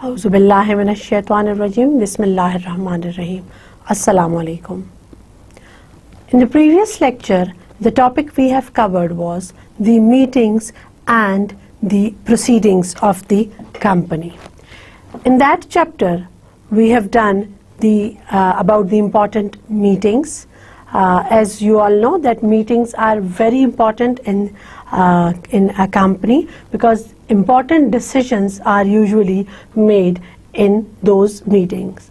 Auzubillahiminash-shaytanir-rajim. Bismillahir-rahmanir-rahim. Assalamu alaikum. In the previous lecture, the topic we have covered was the meetings and the proceedings of the company. In that chapter, we have done the about the important meetings. As you all know, that meetings are very important in a company because important decisions are usually made in those meetings.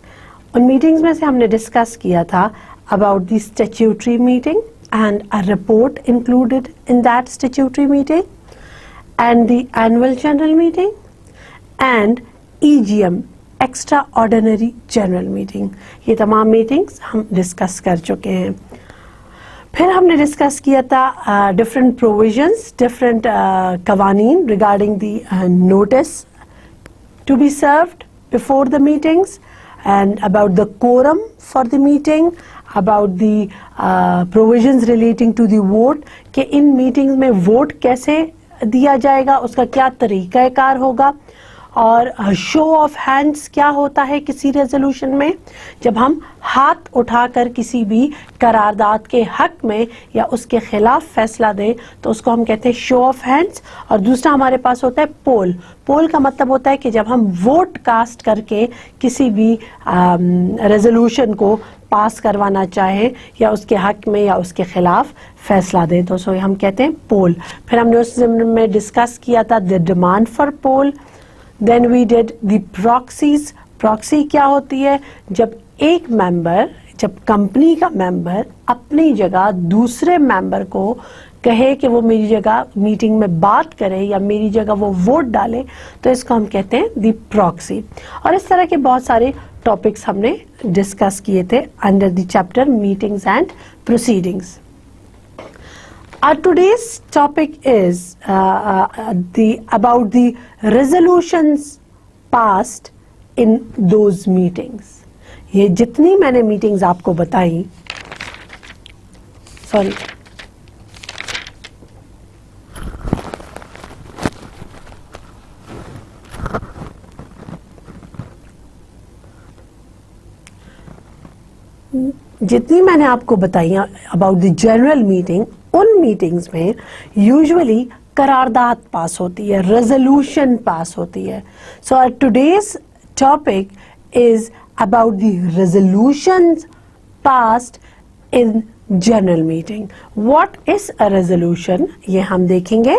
उन meetings में से हमने discuss किया था about the statutory meeting and a report included in that statutory meeting, and the annual general meeting and EGM extraordinary general meeting. ये तमाम meetings हम discuss कर चुके हैं. फिर हमने डिस्कस किया था डिफरेंट प्रोविजंस, डिफरेंट कवानीन regarding the notice to be served before the meetings and about the quorum for the meeting, about the provisions relating to the vote, कि इन मीटिंग्स में वोट कैसे दिया जाएगा, उसका क्या तरीक़ाकार होगा, और शो ऑफ हैंड्स क्या होता है किसी रेजोल्यूशन में. जब हम हाथ उठाकर किसी भी करारदाद के हक में या उसके खिलाफ फैसला दें तो उसको हम कहते हैं शो ऑफ हैंड्स. और दूसरा हमारे पास होता है पोल. पोल का मतलब होता है कि जब हम वोट कास्ट करके किसी भी रेजोल्यूशन को पास करवाना चाहें या उसके हक में या उसके खिलाफ फैसला दें तो सो हम कहते हैं पोल. फिर हमने उस में डिस्कस किया था the demand for poll. Then we did the proxies. Proxy क्या होती है? जब एक मेंबर, जब कंपनी का मेंबर अपनी जगह दूसरे मेंबर को कहे कि वो मेरी जगह मीटिंग में बात करे या मेरी जगह वो वोट डाले तो इसको हम कहते हैं दी प्रॉक्सी. और इस तरह के बहुत सारे टॉपिक्स हमने डिस्कस किए थे under the chapter meetings and proceedings. Our today's topic is about the resolutions passed in those meetings. ये जितनी मैंने meetings आपको बताई, sorry, जितनी मैंने आपको बताई about the general meeting, उन मीटिंग्स में यूजुअली करारदाद पास होती है, रेजोल्यूशन पास होती है. So today's topic is about the resolutions passed in general meeting. What is a resolution, ये हम देखेंगे.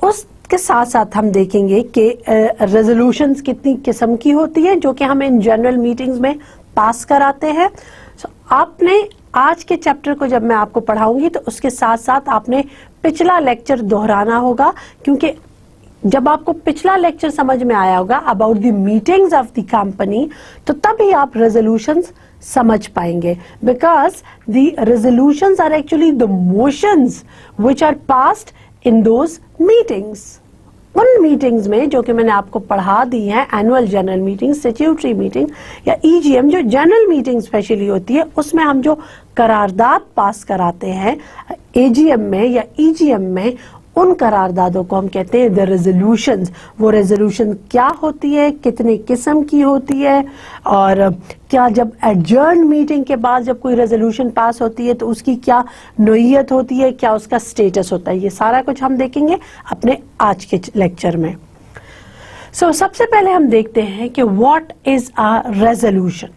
उसके साथ साथ हम देखेंगे कि रेजोल्यूशंस कितनी किस्म की होती है जो कि हम इन जनरल मीटिंग्स में पास कराते हैं. सो आपने आज के चैप्टर को जब मैं आपको पढ़ाऊंगी तो उसके साथ साथ आपने पिछला लेक्चर दोहराना होगा, क्योंकि जब आपको पिछला लेक्चर समझ में आया होगा about the meetings of the company तो तभी आप रेजोल्यूशंस समझ पाएंगे. Because the resolutions are actually the motions which are passed in those meetings. उन मीटिंग्स में जो कि मैंने आपको पढ़ा दी है, annual general meeting, statutory meeting या ईजीएम, जो जनरल मीटिंग स्पेशली होती है, उसमें हम जो करारदाद पास कराते हैं एजीएम में या ईजीएम में, उन करारदादों को हम कहते हैं द रेजोल्यूशंस. वो रेजोल्यूशन क्या होती है, कितने किस्म की होती है, और क्या जब एडजर्न मीटिंग के बाद जब कोई रेजोल्यूशन पास होती है तो उसकी क्या नोयत होती है, क्या उसका स्टेटस होता है, ये सारा कुछ हम देखेंगे अपने आज के लेक्चर में. सो सबसे पहले हम देखते हैं कि what is a resolution.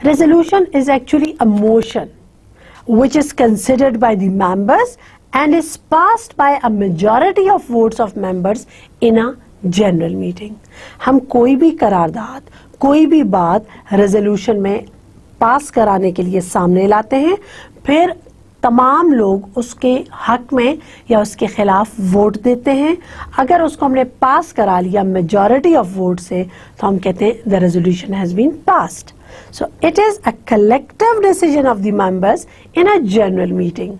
Resolution is actually a motion which is considered by the members and is passed by a majority of votes of members in a general meeting. हम कोई भी करारदाद, कोई भी बात रेजोल्यूशन में पास कराने के लिए सामने लाते हैं, फिर तमाम लोग उसके हक में या उसके खिलाफ वोट देते हैं। अगर उसको हमने पास करा लिया मेजॉरिटी ऑफ वोट से, तो हम कहते हैं the resolution has been passed. So it is a collective decision of the members in a general meeting.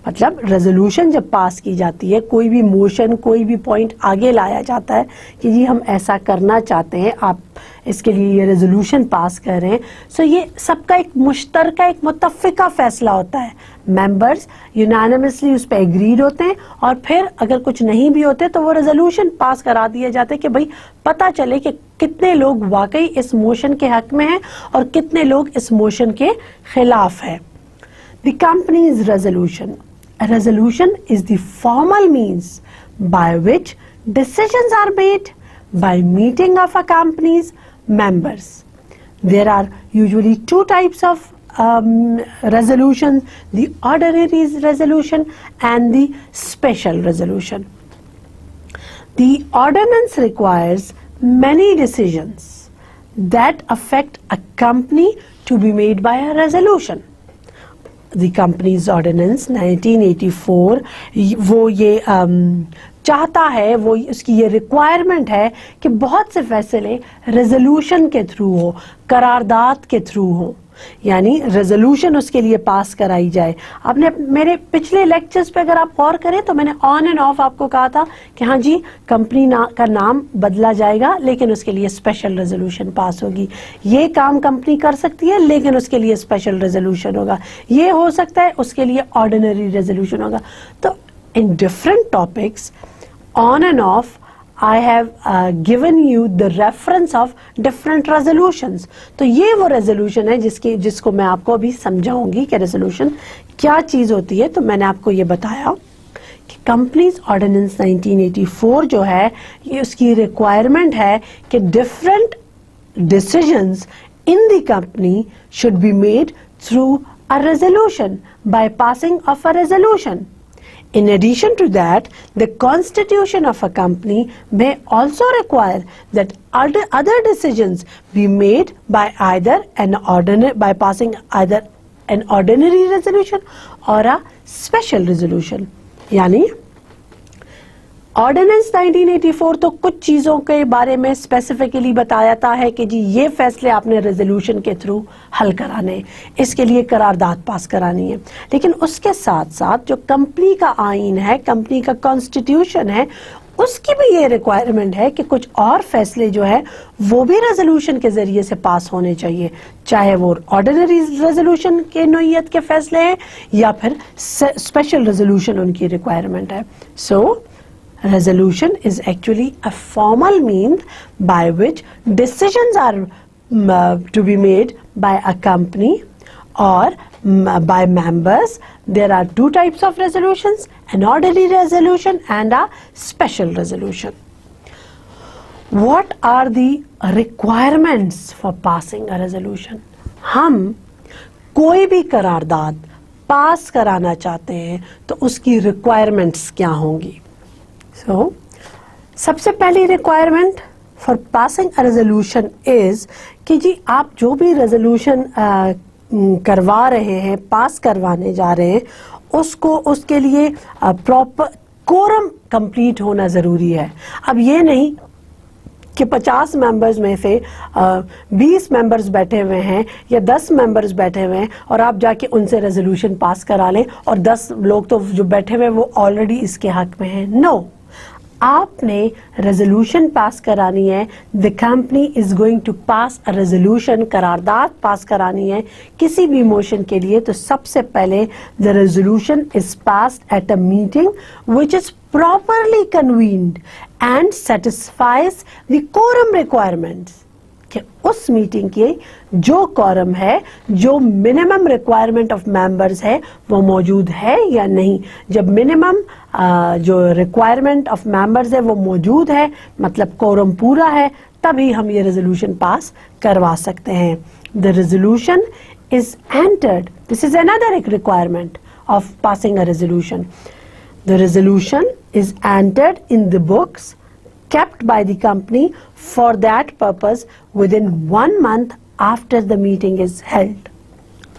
मतलब रेजोल्यूशन जब पास की जाती है, कोई भी मोशन, कोई भी पॉइंट आगे लाया जाता है कि जी हम ऐसा करना चाहते हैं, आप इसके लिए ये रेजोल्यूशन पास कर रहे हैं, सो ये सबका एक मुश्तरका, एक मुत्तफ़िका फैसला होता है। मेंबर्स यूनानिमसली उस पर एग्रीड होते हैं और फिर अगर कुछ नहीं भी होते तो वो रेजोल्यूशन पास करा दिए जाते हैं कि भाई पता चले कि कितने लोग वाकई इस मोशन के हक में हैं और कितने लोग इस मोशन के खिलाफ हैं। The companies resolution. A resolution is the formal means by which decisions are made by meeting of a company's members. There are usually two types of resolutions, the ordinary resolution and the special resolution. The ordinance requires many decisions that affect a company to be made by a resolution. The Companies Ordinance 1984 वो ये चाहता है, वो उसकी ये requirement है कि बहुत से फैसले रेजोल्यूशन के थ्रू हो, करारदाद के थ्रू हो, यानी रेजोल्यूशन उसके लिए पास कराई जाए। आपने मेरे पिछले लेक्चर्स पे अगर आप गौर करें तो मैंने ऑन एंड ऑफ आपको कहा था कि हाँ जी कंपनी का नाम बदला जाएगा लेकिन उसके लिए स्पेशल रेजोल्यूशन पास होगी। ये काम कंपनी कर सकती है लेकिन उसके लिए स्पेशल रेजोल्यूशन होगा। ये हो सकता है, उसके लिए ऑर्डिनरी रेजोल्यूशन होगा। तो in different topics on end of I have given you the reference of different resolutions. तो ये वो resolution है जिसको मैं आपको अभी समझाऊंगी कि resolution क्या चीज होती है। तो मैंने आपको ये बताया कि Companies Ordinance 1984 जो है ये उसकी requirement है कि different decisions in the company should be made through a resolution by passing of a resolution. In addition to that, the constitution of a company may also require that other decisions be made by by passing either an ordinary resolution or a special resolution. यानी ordinance 1984 तो कुछ चीजों के बारे में specifically बताता है कि जी ये फैसले आपने रेजोल्यूशन के थ्रू हल कराने, इसके लिए करारदाद पास करानी है। लेकिन उसके साथ साथ जो कंपनी का आईन है, कंपनी का कॉन्स्टिट्यूशन है, उसकी भी ये रिक्वायरमेंट है कि कुछ और फैसले जो है वो भी रेजोल्यूशन के जरिए से पास होने चाहिए, चाहे वो ऑर्डिनरी रेजोल्यूशन के नोयत के फैसले हैं या फिर स्पेशल रेजोल्यूशन उनकी रिक्वायरमेंट है। सो resolution is actually a formal means by which decisions are to be made by a company or by members. There are two types of resolutions, an ordinary resolution and a special resolution. What are the requirements for passing a resolution? हम कोई भी करारदाद पास कराना चाहते हैं तो उसकी requirements क्या होंगी? So, सबसे पहली requirement for passing a resolution is कि जी आप जो भी रेजोल्यूशन करवा रहे हैं, पास करवाने जा रहे हैं, उसके लिए प्रॉपर कोरम कंप्लीट होना जरूरी है। अब ये नहीं कि 50 मेंबर्स में से 20 मेंबर्स बैठे हुए हैं या 10 मेंबर्स बैठे हुए हैं और आप जाके उनसे रेजोल्यूशन पास करा लें और 10 लोग तो जो बैठे हुए हैं वो ऑलरेडी इसके हक में हैं। नो, आपने रेजोल्यूशन पास करानी है। The company is going to pass a resolution, करारदाद पास करानी है किसी भी मोशन के लिए, तो सबसे पहले the resolution is passed at a meeting which is properly convened and satisfies the quorum requirements. कि उस मीटिंग की जो quorum है, जो मिनिमम रिक्वायरमेंट ऑफ मेंबर्स है वो मौजूद है या नहीं। जब मिनिमम जो रिक्वायरमेंट ऑफ मेंबर्स है वो मौजूद है, मतलब quorum पूरा है, तभी हम ये रेजोल्यूशन पास करवा सकते हैं। The resolution is entered, this is another requirement of passing a resolution. The resolution is entered in the books kept by the company for that purpose within 1 month after the meeting is held.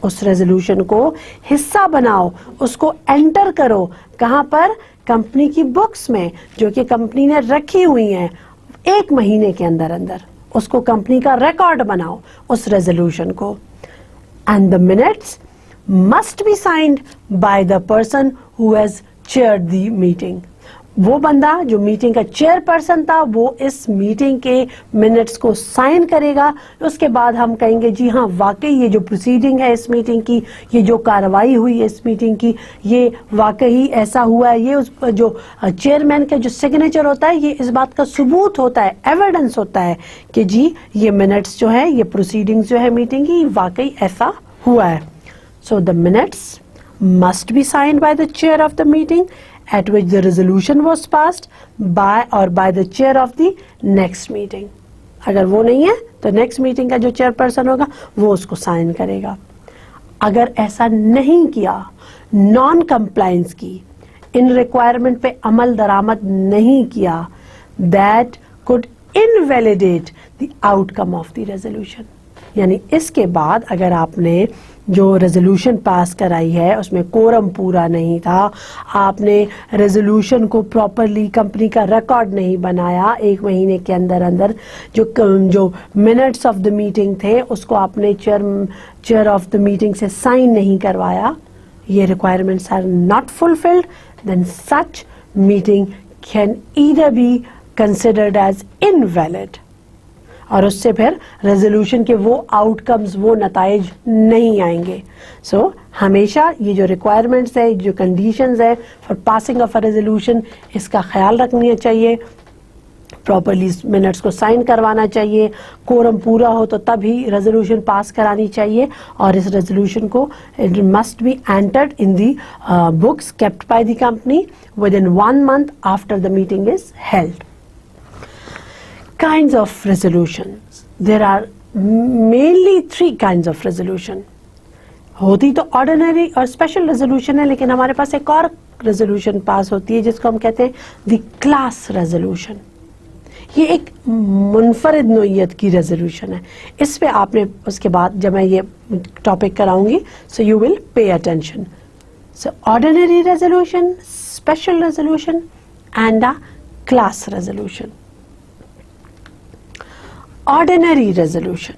उस resolution को हिस्सा बनाओ, उसको enter करो। कहां पर? Company की books में, जो कि कंपनी ने रखी हुई हैं। 1 महीने के अंदर अंदर उसको कंपनी का रिकॉर्ड बनाओ उस रेजोल्यूशन को। And the minutes must be signed by the person who has chaired the meeting. वो बंदा जो मीटिंग का चेयरपर्सन था वो इस मीटिंग के मिनट्स को साइन करेगा। उसके बाद हम कहेंगे जी हाँ, वाकई ये जो प्रोसीडिंग है इस मीटिंग की, ये जो कार्रवाई हुई है इस मीटिंग की, ये वाकई ऐसा हुआ है। ये उस जो चेयरमैन का जो सिग्नेचर होता है, ये इस बात का सबूत होता है, एविडेंस होता है कि जी ये मिनट्स जो है, ये प्रोसीडिंग्स जो है मीटिंग की, वाकई ऐसा हुआ है। So the minutes must be signed by the chair of the meeting at which the resolution was passed by or by the chair of the next meeting. अगर वो नहीं है तो नेक्स्ट मीटिंग का जो चेयरपर्सन होगा वो उसको साइन करेगा। अगर ऐसा नहीं किया, नॉन कंप्लायंस की, इन रिक्वायरमेंट पे अमल दरामद नहीं किया, that could invalidate the outcome of the resolution. यानी इसके बाद अगर आपने जो रेजोल्यूशन पास कराई है उसमें कोरम पूरा नहीं था, आपने रेजोल्यूशन को प्रॉपरली कंपनी का रिकॉर्ड नहीं बनाया, 1 महीने के अंदर अंदर जो मिनट्स ऑफ द मीटिंग थे उसको आपने चेयर ऑफ द मीटिंग से साइन नहीं करवाया, ये requirements are not fulfilled, then such meeting can either be considered as invalid, और उससे फिर रेजोल्यूशन के वो आउटकम्स, वो नताइज नहीं आएंगे। सो हमेशा ये जो रिक्वायरमेंट्स है, जो कंडीशंस है for passing of a resolution, इसका ख्याल रखना चाहिए। प्रॉपरली मिनट्स को साइन करवाना चाहिए, कोरम पूरा हो तो तभी रेजोल्यूशन पास करानी चाहिए, और इस रेजोल्यूशन को it must be entered in the books kept bye the company with in 1 month after the meeting is held. Kinds of resolutions. There are mainly 3 kinds of resolution. होती तो ordinary और special resolution है, लेकिन हमारे पास एक और resolution pass होती है जिसको हम कहते हैं द क्लास रेजोल्यूशन। ये एक मुनफरिद नोयत की रेजोल्यूशन है। इस पे आपने उसके बाद जब मैं ये टॉपिक कराऊंगी, so you will pay attention. So ordinary resolution, special resolution and a class resolution. Ordinary resolution,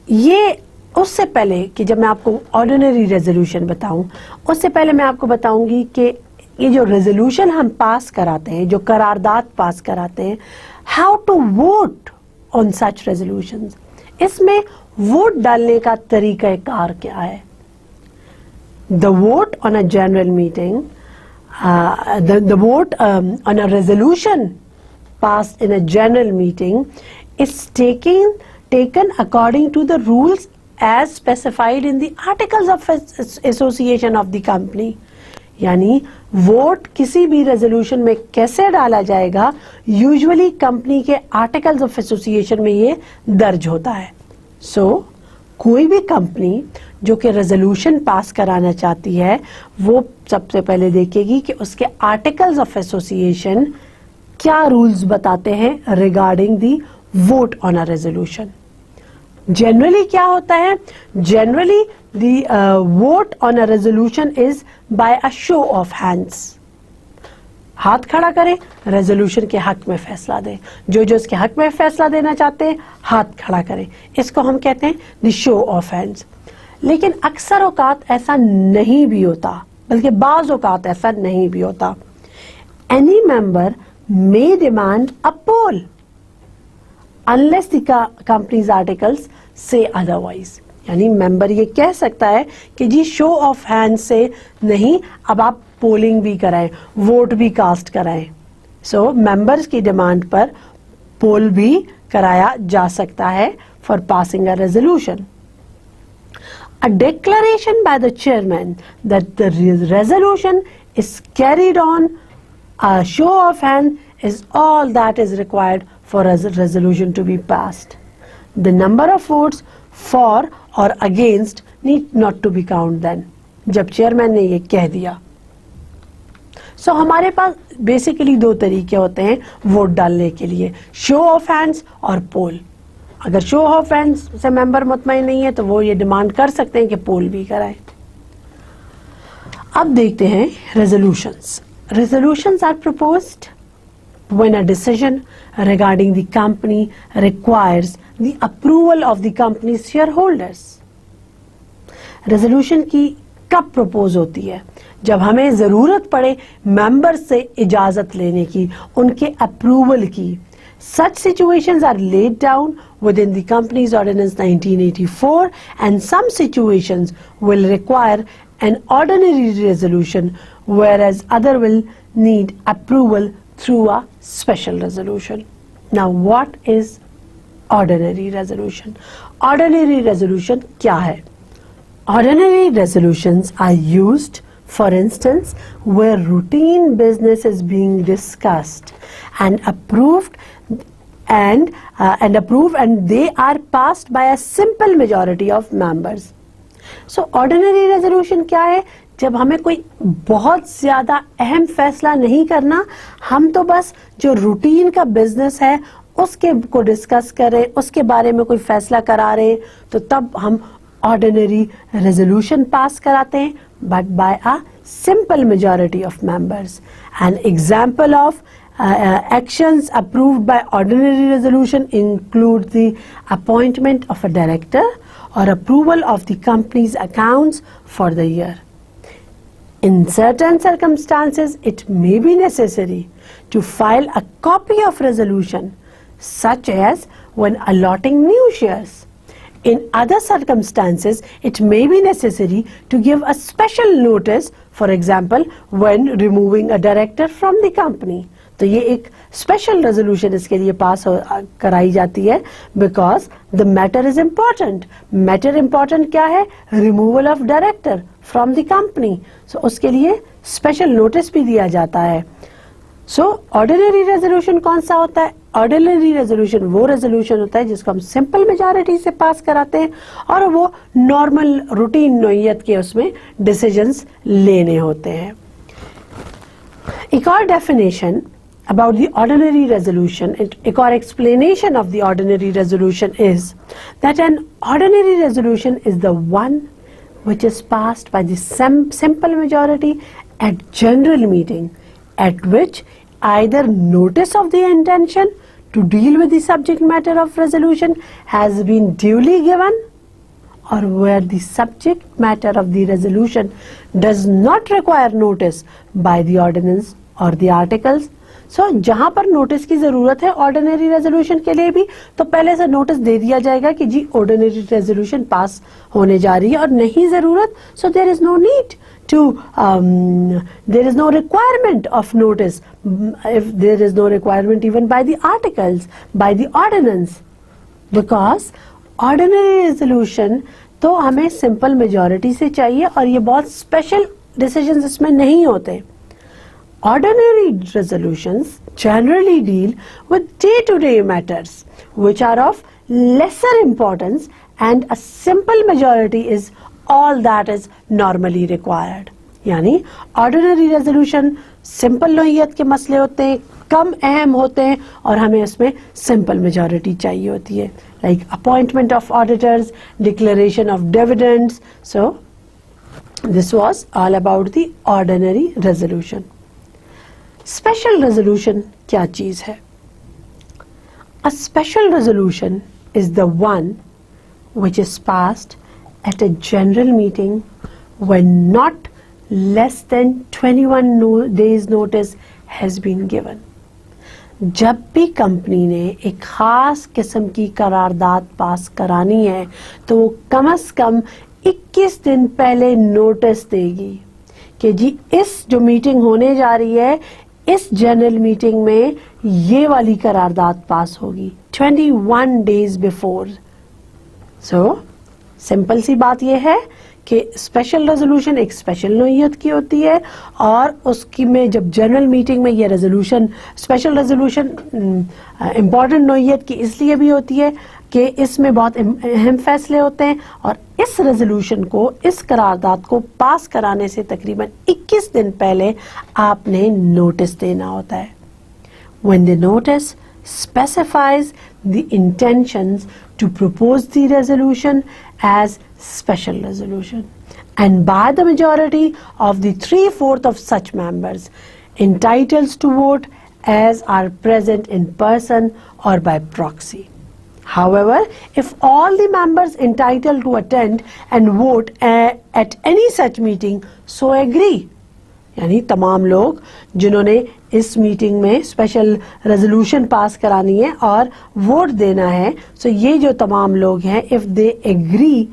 ये उससे पहले कि जब मैं आपको ऑर्डिनरी रेजोल्यूशन बताऊं, उससे पहले मैं आपको बताऊंगी कि ये जो रेजोल्यूशन हम पास कराते हैं, जो करारदाद पास कराते हैं, how to vote on such resolutions, इसमें वोट डालने का तरीकाकार क्या है। The vote on a general meeting, the vote on a resolution passed in a general meeting is taken according to the rules as specified in the articles of association of the company. यानी vote किसी भी resolution में कैसे डाला जाएगा, usually company के articles of association में ये दर्ज होता है। सो कोई भी कंपनी जो कि रेजोल्यूशन पास कराना चाहती है, वो सबसे पहले देखेगी कि उसके आर्टिकल्स ऑफ एसोसिएशन क्या रूल्स बताते हैं regarding the vote on a resolution. Generally क्या होता है, generally the vote on a resolution is by a show off hands. हाथ खड़ा करें, रेजोल्यूशन के हक में फैसला दें। जो इसके हक में फैसला देना चाहते हैं, हाथ खड़ा करें। इसको हम कहते हैं द शो ऑफ हैंड्स। लेकिन अक्सर औकात ऐसा नहीं भी होता, बल्कि बाज औकात ऐसा नहीं भी होता। Any member may demand a poll unless the company's articles say otherwise. यानी मेंबर ये कह सकता है कि जी शो ऑफ हैंड से नहीं, अब आप पोलिंग भी कराएं, वोट भी कास्ट कराएं। सो मेंबर्स की डिमांड पर पोल भी कराया जा सकता है for passing a resolution. A declaration by the chairman that the resolution is carried on a show of hand is all that is required for a resolution to be passed. The number of votes for or against need not to be counted then. जब chairman ने ये कह दिया। सो हमारे पास basically 2 तरीके होते हैं vote डालने के लिए, शो ऑफ हैंड्स और पोल। अगर शो ऑफ हैंड्स से मेंबर मुतमईन नहीं है तो वो ये डिमांड कर सकते हैं कि पोल भी कराएं। अब देखते हैं resolutions. Resolutions are proposed when a decision regarding the company requires the approval of the company's shareholders. Resolution की कब प्रपोज होती है? जब हमें जरूरत पड़े मेंबर से इजाजत लेने की, उनके अप्रूवल की। Such situations are laid down within the Companies Ordinance 1984 and some situations will require an ordinary resolution whereas other will need approval through a special resolution. Now what is ordinary resolution? Ordinary resolution क्या है? Ordinary resolutions are used, for instance, where routine business is being discussed and approved and they are passed by a simple majority of members. So ordinary resolution क्या है? जब हमें कोई बहुत ज्यादा अहम फैसला नहीं करना, हम तो बस जो रूटीन का बिजनेस है उसके को डिस्कस करें, उसके बारे में कोई फैसला करा रहे, तो तब हम ऑर्डिनरी रेजोल्यूशन पास कराते हैं, but by a simple majority of members. An example of actions approved by ordinary resolution include the appointment of a director or approval of the company's accounts for the year. In certain circumstances, it may be necessary to file a copy of resolution, such as when allotting new shares. In other circumstances, it may be necessary to give a special notice, for example, when removing a director from the company. तो ये एक special resolution इसके लिए पास कराई जाती है because the matter is important. Matter important क्या है? Removal of director from the company. So उसके लिए स्पेशल नोटिस भी दिया जाता है. सो ऑर्डिनरी रेजोल्यूशन कौन सा होता है? ऑर्डिनरी रेजोल्यूशन वो रेजोल्यूशन होता है जिसको हम सिंपल मेजॉरिटी से पास कराते हैं और वो नॉर्मल रूटीन नोयत के उसमें डिसीजंस लेने होते हैं. एक और definition about the ordinary resolution, or explanation of the ordinary resolution is that an ordinary resolution is the one which is passed by the simple majority at general meeting, at which either notice of the intention to deal with the subject matter of resolution has been duly given, or where the subject matter of the resolution does not require notice by the ordinance or the articles. सो जहां पर notice की जरूरत है ordinary resolution के लिए भी, तो पहले से नोटिस दे दिया जाएगा कि जी ऑर्डिनरी रेजोल्यूशन पास होने जा रही है, और नहीं जरूरत, so there is no need to there is no requirement of notice, if there is no requirement even by the articles, by the ordinance, because ordinary resolution तो हमें सिंपल मेजॉरिटी से चाहिए और ये बहुत स्पेशल डिसीजंस इसमें नहीं होते. Ordinary resolutions generally deal with day-to-day matters which are of lesser importance, and a simple majority is all that is normally required. यानी ordinary resolution simple नोयत के मसले होते हैं, कम अहम होते हैं और हमें उसमें simple majority चाहिए होती है, like appointment of auditors, declaration of dividends. So this was all about the ordinary resolution. Special resolution क्या चीज है? अ special resolution is the one which is passed at a general meeting when not less than 21 days notice has been given. जब भी company ने एक खास किस्म की करारदाद पास करानी है तो वो कम से कम 21 दिन पहले नोटिस देगी कि जी इस जो मीटिंग होने जा रही है, इस जनरल मीटिंग में ये वाली करारदाद पास होगी 21 डेज बिफोर. सो सिंपल सी बात ये है कि स्पेशल रेजोल्यूशन एक स्पेशल नोयत की होती है और उसकी में जब जनरल मीटिंग में ये रेजोल्यूशन, स्पेशल रेजोल्यूशन इम्पॉर्टेंट नोयत की इसलिए भी होती है कि इसमें बहुत अहम फैसले होते हैं और इस रेजोल्यूशन को, इस करारदाद को पास कराने से तकरीबन 21 दिन पहले आपने नोटिस देना होता है. When the notice specifies the intentions to propose the resolution as special resolution, and by the majority of the 3/4 of such members entitled to vote as are present in person or by proxy. However, if all the members entitled to attend and vote at any such meeting so agree, यानी तमाम लोग जिन्होंने इस meeting में special resolution pass करानी है और vote देना है, सो ये जो तमाम लोग हैं, if they agree,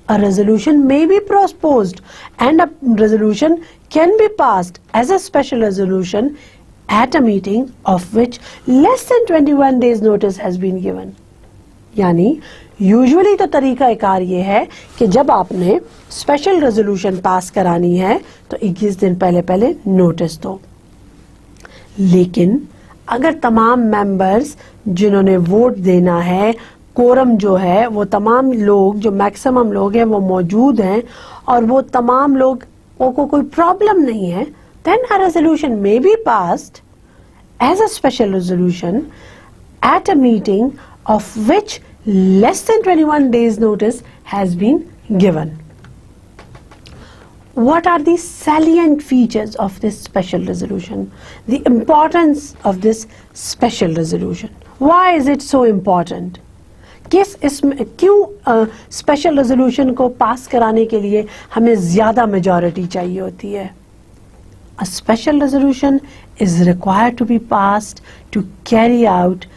a resolution may be proposed and a resolution can be passed as a special resolution at a meeting of which less than 21 days notice has been given. यानी usually तो तरीका car ये है कि जब आपने special resolution pass करानी है तो 21 दिन पहले पहले नोटिस दो, लेकिन अगर तमाम मेंबर्स जिन्होंने वोट देना है, कोरम जो है वो तमाम लोग, जो मैक्सिमम लोग हैं वो मौजूद हैं और वो तमाम लोग को कोई प्रॉब्लम नहीं है, then a resolution may be passed as a special resolution at a meeting of which less than 21 days notice has been given. What are the salient features of this special resolution? The importance of this special resolution. Why is it so important? क्यों special resolution को पास कराने के लिए हमें ज्यादा majority चाहिए होती है? A special resolution is required to be passed to carry out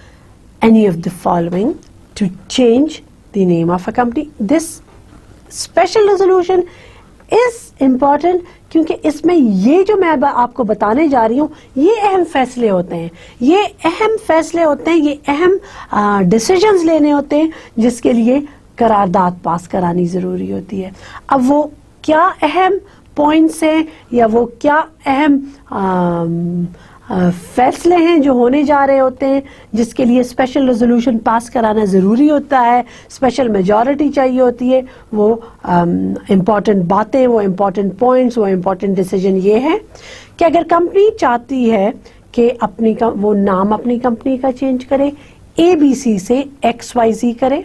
any of the following: to change the name of a company. This special resolution is important क्योंकि इसमें ये जो मैं आपको बताने जा रही हूँ ये अहम फैसले होते हैं, ये अहम डिसीजंस लेने होते हैं जिसके लिए करारदाद पास करानी जरूरी होती है. अब वो क्या अहम पॉइंट्स हैं या वो क्या अहम फैसले हैं जो होने जा रहे होते हैं जिसके लिए स्पेशल रेजोल्यूशन पास कराना ज़रूरी होता है, स्पेशल मेजॉरिटी चाहिए होती है, वो इम्पॉर्टेंट बातें, वो इम्पॉर्टेंट पॉइंट्स, वो इम्पॉर्टेंट डिसीजन ये है कि अगर कंपनी चाहती है कि वो नाम अपनी कंपनी का चेंज करे, ABC से XYZ करे,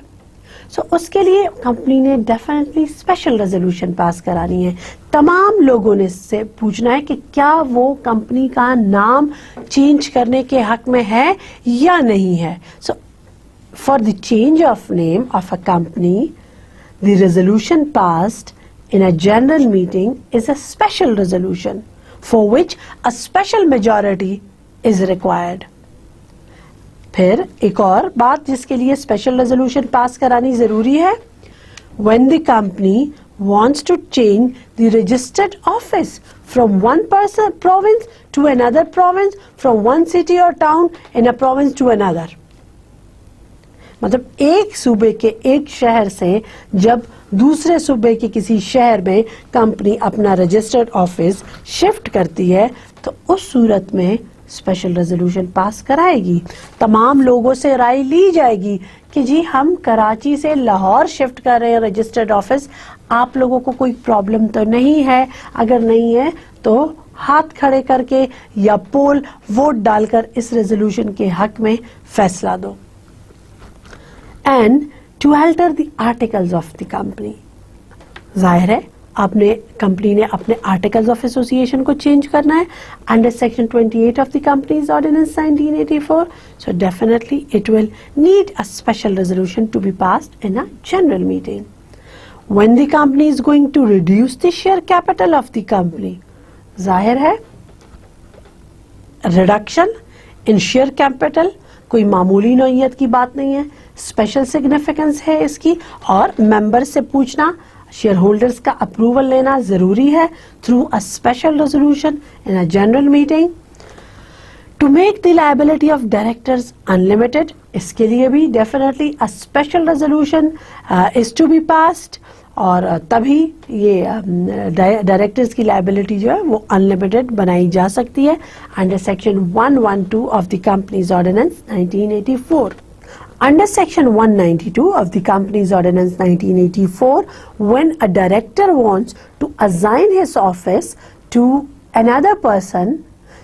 सो उसके लिए कंपनी ने डेफिनेटली स्पेशल रेजोल्यूशन पास करानी है. तमाम लोगों ने से पूछना है कि क्या वो कंपनी का नाम चेंज करने के हक में है या नहीं है. So for the change of name of a company, the resolution passed in a general meeting is a special resolution for which a special majority is required. फिर एक और बात जिसके लिए स्पेशल रेजोल्यूशन पास करानी जरूरी है, when the company wants to change the registered office from one province to another province, from one city or town in a province to another. मतलब एक सूबे के एक शहर से जब दूसरे सूबे के किसी शहर में कंपनी अपना रजिस्टर्ड ऑफिस शिफ्ट करती है तो उस सूरत में स्पेशल रेजोल्यूशन पास कराएगी. तमाम लोगों से राय ली जाएगी कि जी हम कराची से लाहौर शिफ्ट कर रहे हैं रजिस्टर्ड ऑफिस, आप लोगों को कोई प्रॉब्लम तो नहीं है? अगर नहीं है तो हाथ खड़े करके या पोल वोट डालकर इस रेजोल्यूशन के हक में फैसला दो. And to alter the articles of the company, जाहिर है आपने कंपनी ने अपने आर्टिकल्स ऑफ एसोसिएशन को चेंज करना है under section 28 of the companies ordinance 1984. So definitely it will need a special resolution to be passed in a general meeting. When the company is going to reduce the share capital of the company, जाहिर है reduction in share capital कोई मामूली नौइयत की बात नहीं है, special significance है इसकी, और मेंबर से पूछना, शेयर होल्डर्स का अप्रूवल लेना जरूरी है through a special resolution in a general meeting. To make the liability of directors unlimited, इसके लिए भी definitely a special resolution is to be passed और तभी ये डायरेक्टर्स की लायबिलिटी जो है वो अनलिमिटेड बनाई जा सकती है under section 112 of the companies ordinance 1984. Under section 192 of the Companies Ordinance 1984, when a director wants to assign his office to another person,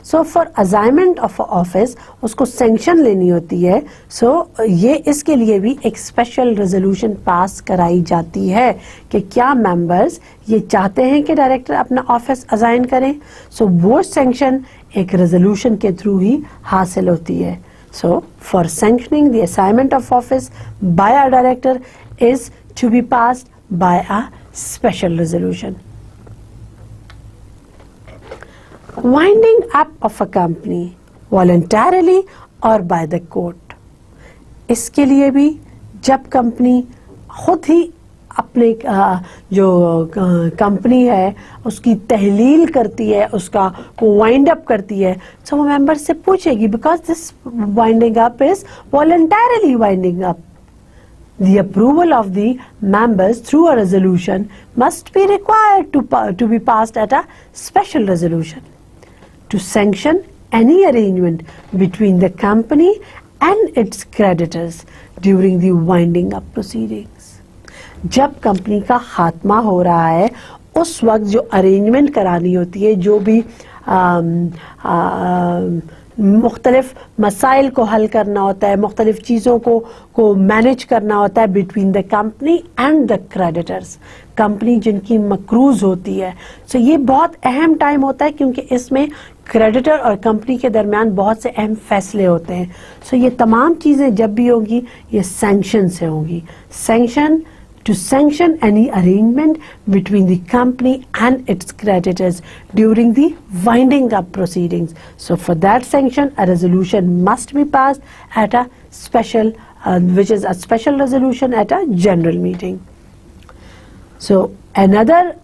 so for assignment of office उसको sanction लेनी होती है. सो ये इसके लिए भी एक स्पेशल रेजोल्यूशन पास कराई जाती है कि क्या मेंबर्स ये चाहते हैं कि डायरेक्टर अपना ऑफिस असाइन करें. सो वो सैंक्शन एक रेजोल्यूशन के थ्रू ही हासिल होती है. So for sanctioning the assignment of office by a director is to be passed by a special resolution. Winding up of a company voluntarily or by the court. इसके लिए भी जब company खुद ही अपने जो कंपनी है उसकी तहलील करती है, उसका वाइंड अप करती है, तो वो मेंबर से पूछेगी because this winding up is voluntarily winding up. The approval of the members through a resolution must be required to be passed at a special resolution to sanction any arrangement between the company and its creditors during the winding up proceedings. जब company का खात्मा हो रहा है उस वक्त जो arrangement करानी होती है, जो भी मुख्तलिफ मसाइल को हल करना होता है, मुख्तलिफ चीज़ों को मैनेज करना होता है between the company and the creditors, company जिनकी मकरूज होती है. सो ये बहुत अहम टाइम होता है क्योंकि इसमें क्रेडिटर और कंपनी के दरमियान बहुत से अहम फैसले होते हैं. सो ये तमाम चीज़ें जब भी होंगी ये सैंक्शन से होंगी. Sanction to sanction any arrangement between the company and its creditors during the winding up proceedings. So for that sanction a resolution must be passed at a special which is a special resolution at a general meeting. So another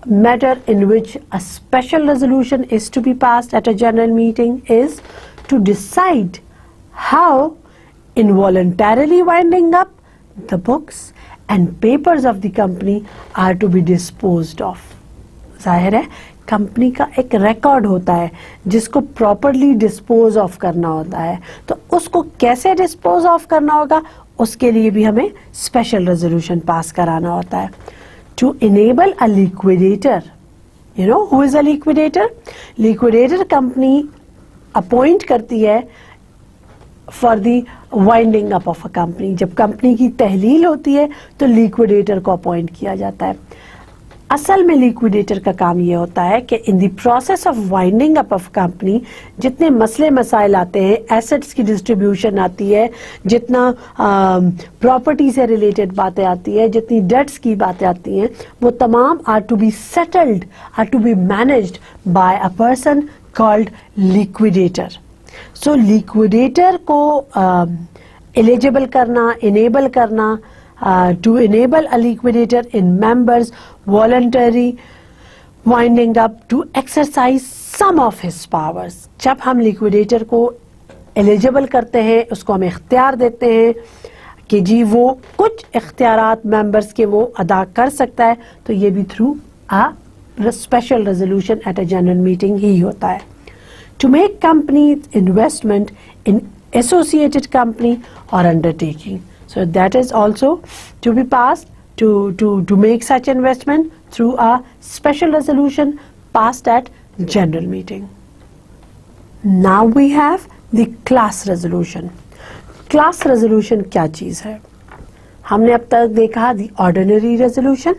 matter in which a special resolution is to be passed at a general meeting is to decide how involuntarily winding up the books and papers of the company are to be disposed of. जाहिर है company का एक record होता है जिसको properly dispose of करना होता है, तो उसको कैसे डिस्पोज ऑफ करना होगा उसके लिए भी हमें स्पेशल रेजोल्यूशन पास कराना होता है. To enable a liquidator, you know who is a liquidator? Liquidator company appoint करती है for the winding up of a company. जब कंपनी की तहलील होती है तो लिक्विडेटर को अपॉइंट किया जाता है. असल में लिक्विडेटर का काम ये होता है कि in the process of winding up of company जितने मसले मसाइल आते हैं, एसेट्स की डिस्ट्रीब्यूशन आती है, जितना प्रॉपर्टी से रिलेटेड बातें आती है, जितनी डेट्स की बातें आती हैं, वो तमाम are to be settled, are to be managed by a person called liquidator. So liquidator को एलिजिबल करना, इनेबल करना, to enable a liquidator in members voluntary winding up to exercise some of his powers. जब हम liquidator को eligible करते हैं, उसको हम इख्तियार देते हैं कि जी वो कुछ इख्तियारात मेंबर्स के वो अदा कर सकता है, तो ये भी through a special resolution at a general meeting ही होता है. To make companies investment in associated company or undertaking. So that is also to be passed to make such investment through a special resolution passed at general meeting. Now we have the class resolution. Class resolution क्या चीज़ है? हमने अब तक देखा the ordinary resolution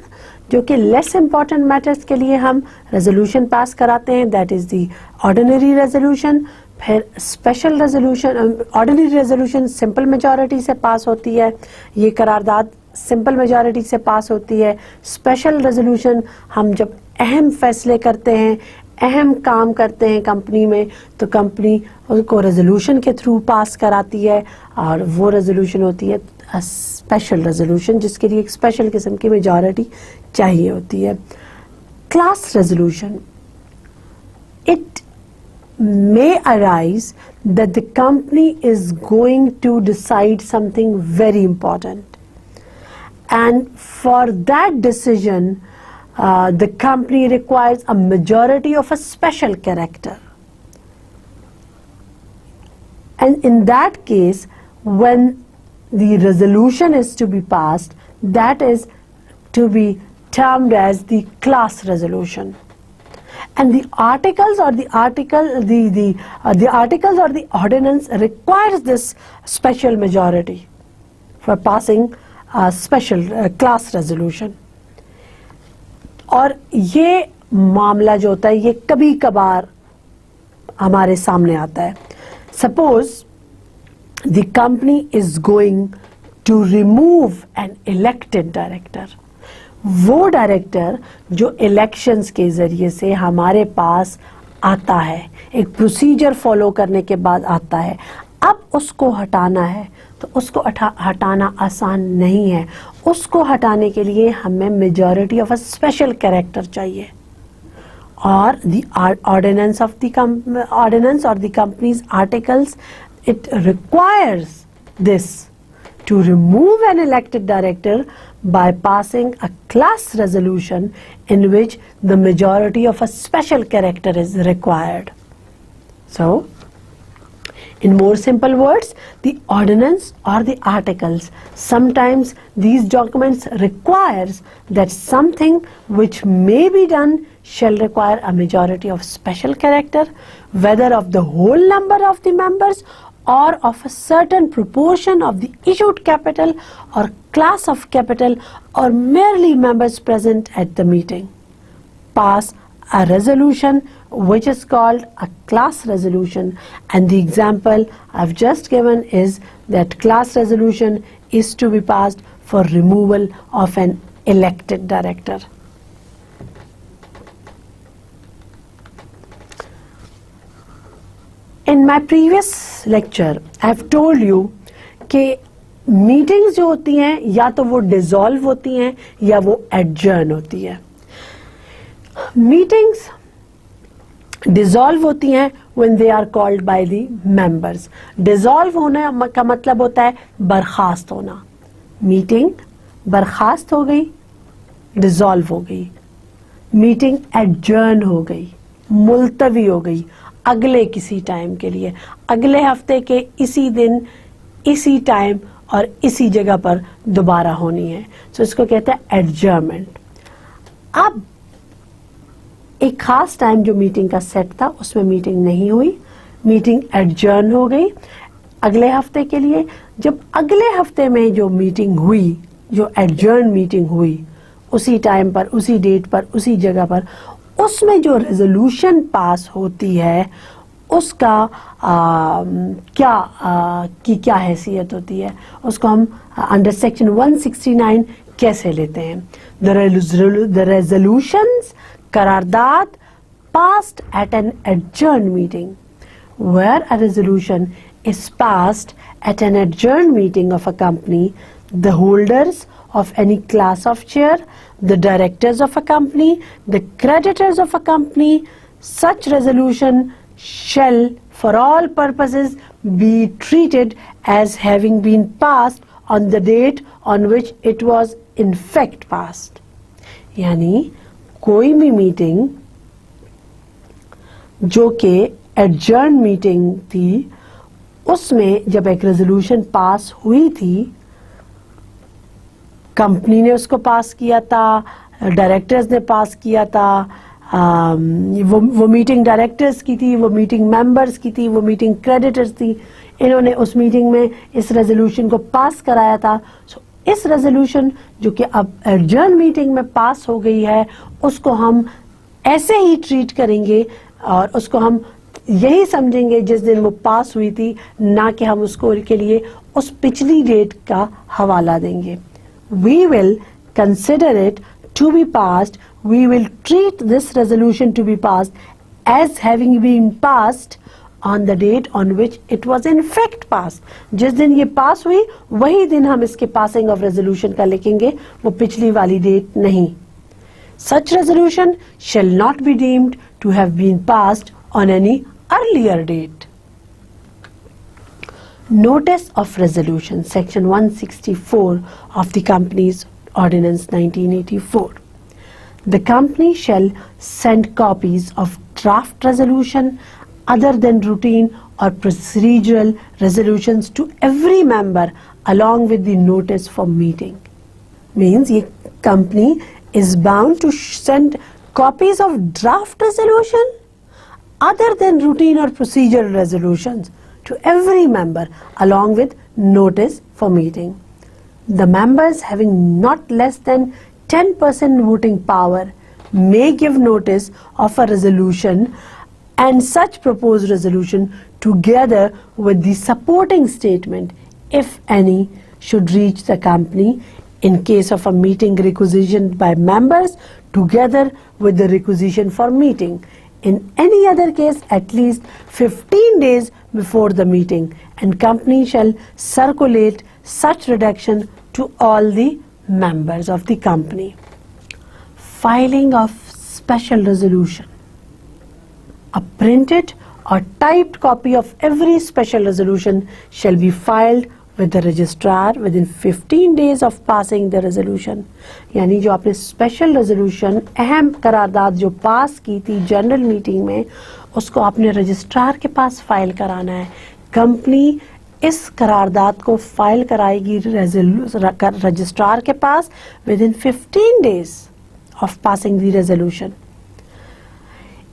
जो कि less important matters के लिए हम रेजोल्यूशन पास कराते हैं, that is the ordinary resolution. फिर special resolution, ordinary resolution simple majority से पास होती है, ये करारदाद सिंपल मेजॉरिटी से पास होती है. स्पेशल रेजोल्यूशन हम जब अहम फैसले करते हैं, अहम काम करते हैं कंपनी में, तो कंपनी उसको रेजोल्यूशन के थ्रू पास कराती है और वो रेजोल्यूशन होती है स्पेशल रेजोल्यूशन जिसके लिए एक स्पेशल किस्म की मेजॉरिटी चाहिए होती है. Class resolution, it may arise that the company is going to decide something very important, and for that decision the company requires a majority of a special character, and in that case when the resolution is to be passed, that is to be termed as the class resolution. and the articles or the articles or the ordinance requires this special majority for passing a special class resolution. और ये मामला जो होता है ये कभी कभार हमारे सामने आता है. Suppose the company is going to remove an elected director. वो डायरेक्टर जो इलेक्शंस के जरिए से हमारे पास आता है, एक प्रोसीजर फॉलो करने के बाद आता है, अब उसको हटाना है तो उसको हटाना आसान नहीं है. उसको हटाने के लिए हमें majority of a special character चाहिए. और the ordinance or the company's articles, it requires this, to remove an elected director by passing a class resolution in which the majority of a special character is required. So, in more simple words, the ordinance or the articles, sometimes these documents requires that something which may be done shall require a majority of special character, whether of the whole number of the members or of a certain proportion of the issued capital or class of capital or merely members present at the meeting. Pass a resolution which is called a class resolution, and the example I've just given is that class resolution is to be passed for removal of an elected director. In my previous lecture, I have told you कि meetings जो होती हैं या तो वो dissolve होती हैं या वो एडजर्न होती है. मीटिंग्स डिसॉल्व होती हैं when they are called by the members. Dissolve होने का मतलब होता है बर्खास्त होना. मीटिंग बर्खास्त हो गई, डिसॉल्व हो गई. मीटिंग एडजर्न हो गई, मुलतवी हो गई अगले किसी टाइम के लिए, अगले हफ्ते के इसी दिन इसी टाइम और इसी जगह पर दोबारा होनी है. तो इसको कहते हैं एडजर्नमेंट. अब एक खास टाइम जो मीटिंग का सेट था उसमें मीटिंग नहीं हुई, मीटिंग एडजर्न हो गई अगले हफ्ते के लिए. जब अगले हफ्ते में जो मीटिंग हुई, जो एडजर्न मीटिंग हुई, उसी टाइम पर, उसी डेट पर, उसी जगह पर, उसमें जो रेजोल्यूशन पास होती है उसका क्या हैसियत होती है, उसको हम अंडर सेक्शन 169 कैसे लेते हैं. द रेजोल्यूशंस, करारदाद passed at an adjourned meeting. Where a resolution is passed at an adjourned meeting of a company, the holders of any class of share, the directors of a company, the creditors of a company, such resolution shall for all purposes be treated as having been passed on the date on which it was in fact passed. यानी कोई भी meeting जो कि adjourn meeting थी उसमें जब एक resolution pass हुई थी, कंपनी ने उसको पास किया था, डायरेक्टर्स ने पास किया था, वो मीटिंग डायरेक्टर्स की थी, वो मीटिंग मेंबर्स की थी, वो मीटिंग क्रेडिटर्स थी, इन्होंने उस मीटिंग में इस रेजोल्यूशन को पास कराया था. सो इस रेजोल्यूशन जो कि अब एडजर्न मीटिंग में पास हो गई है उसको हम ऐसे ही ट्रीट करेंगे और उसको हम यही समझेंगे जिस दिन वो पास हुई थी, ना कि हम उसको के लिए उस पिछली डेट का हवाला देंगे. We will consider it to be passed, we will treat this resolution to be passed as having been passed on the date on which it was in fact passed. जिस दिन ये पास हुई वही दिन हम इसके passing of resolution का लिखेंगे, वो पिछली वाली डेट नहीं. Such resolution shall not be deemed to have been passed on any earlier date. Notice of resolution, section 164 of the Companies Ordinance 1984. The company shall send copies of draft resolution other than routine or procedural resolutions to every member along with the notice for meeting. Means ये company is bound to send copies of draft resolution other than routine or procedural resolutions to every member along with notice for meeting. The members having not less than 10% voting power may give notice of a resolution and such proposed resolution together with the supporting statement, if any, should reach the company in case of a meeting requisitioned by members together with the requisition for meeting. In any other case, at least 15 days before the meeting, and company shall circulate such redaction to all the members of the company. Filing of special resolution. A printed or typed copy of every special resolution shall be filed with the registrar within 15 days of passing the resolution. यानी जो आपने special resolution अहम करारदाद जो पास की थी general meeting में, उसको आपने रजिस्ट्रार के पास फाइल कराना है. कंपनी इस करारदाद को फाइल कराएगी रजिस्ट्रार के पास within 15 days of passing the resolution.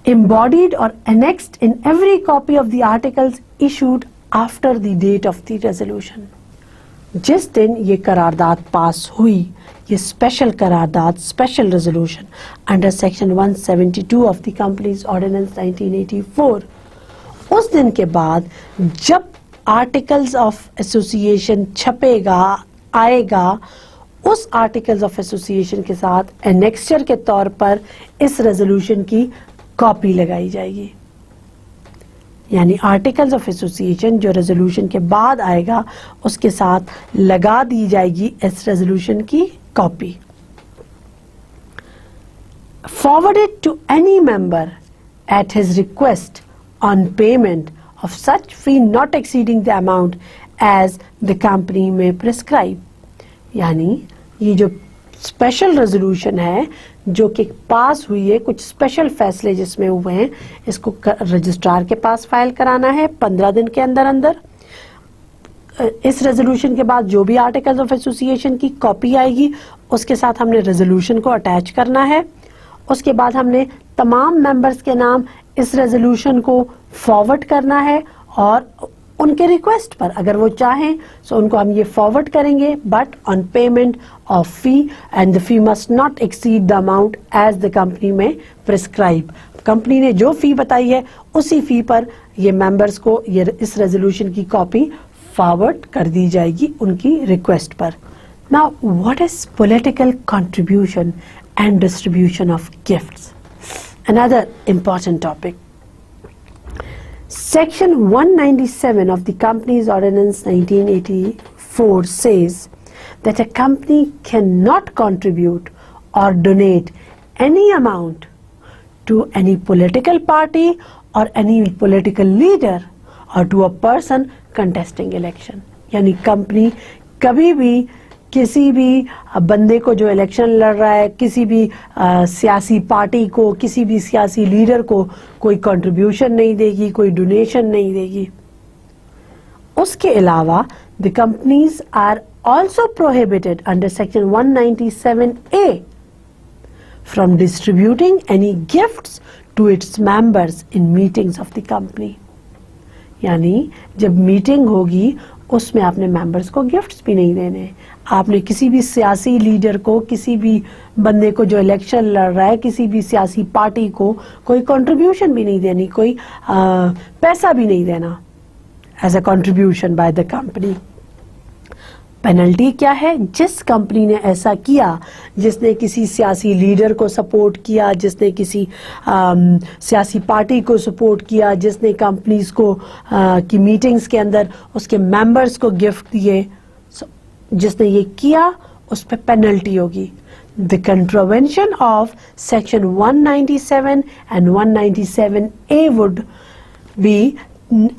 Embodied or annexed in every copy of the articles issued after the date of the resolution. जिस दिन ये करारदाद पास हुई, ये स्पेशल करारदाद, special resolution under section 172 of the companies ordinance 1984, उस दिन के बाद जब आर्टिकल्स ऑफ एसोसिएशन छपेगा, आएगा, उस आर्टिकल्स ऑफ एसोसिएशन के साथ एनेक्सचर के तौर पर इस रेजोल्यूशन की कॉपी लगाई जाएगी. यानी आर्टिकल्स ऑफ एसोसिएशन जो रेजोल्यूशन के बाद आएगा उसके साथ लगा दी जाएगी इस रेजोल्यूशन की copy. Forwarded to any member at his request on payment of such fee not exceeding the amount as the company may prescribe. यानी ये जो स्पेशल रेजोल्यूशन है जो कि पास हुई है, कुछ स्पेशल फैसले जिसमें हुए हैं, इसको रजिस्ट्रार के पास फाइल कराना है 15 दिन के अंदर अंदर. इस रेजोल्यूशन के बाद जो भी आर्टिकल्स ऑफ एसोसिएशन की कॉपी आएगी उसके साथ हमने रेजोल्यूशन को अटैच करना है. उसके बाद हमने तमाम मेंबर्स के नाम इस रेजोल्यूशन को फॉरवर्ड करना है और उनके रिक्वेस्ट पर अगर वो चाहें तो उनको हम ये फॉरवर्ड करेंगे, but on payment of fee and the fee must not exceed the amount as the company में प्रिस्क्राइब. कंपनी ने जो फी बताई है उसी फी पर ये मेंबर्स को ये इस रेजोल्यूशन की कॉपी फॉरवर्ड कर दी जाएगी उनकी रिक्वेस्ट पर. Now what is political contribution and distribution of gifts? Another important topic. Section 197 of the Companies Ordinance 1984 says that a company cannot contribute or donate any amount to any political party or any political leader or to a person contesting election. यानी company कभी भी किसी भी बंदे को जो election लड़ रहा है, किसी भी सियासी पार्टी को, किसी भी सियासी लीडर को कोई कंट्रीब्यूशन नहीं देगी, कोई डोनेशन नहीं देगी. उसके अलावा the companies are also prohibited under section 197A from distributing any gifts to its members in meetings of the company. यानी जब मीटिंग होगी उसमें आपने मेंबर्स को गिफ्ट्स भी नहीं देने. आपने किसी भी सियासी लीडर को, किसी भी बंदे को जो इलेक्शन लड़ रहा है, किसी भी सियासी पार्टी को कोई कंट्रीब्यूशन भी नहीं देनी, कोई पैसा भी नहीं देना as a contribution by the company. Penalty क्या है? जिस कंपनी ने ऐसा किया, जिसने किसी सियासी लीडर को सपोर्ट किया, जिसने किसी सियासी पार्टी को सपोर्ट किया, जिसने कंपनीज को की मीटिंग्स के अंदर उसके मेंबर्स को गिफ्ट दिए, जिसने ये किया उस पर पेनल्टी होगी. The contravention of section 197 and 197A would be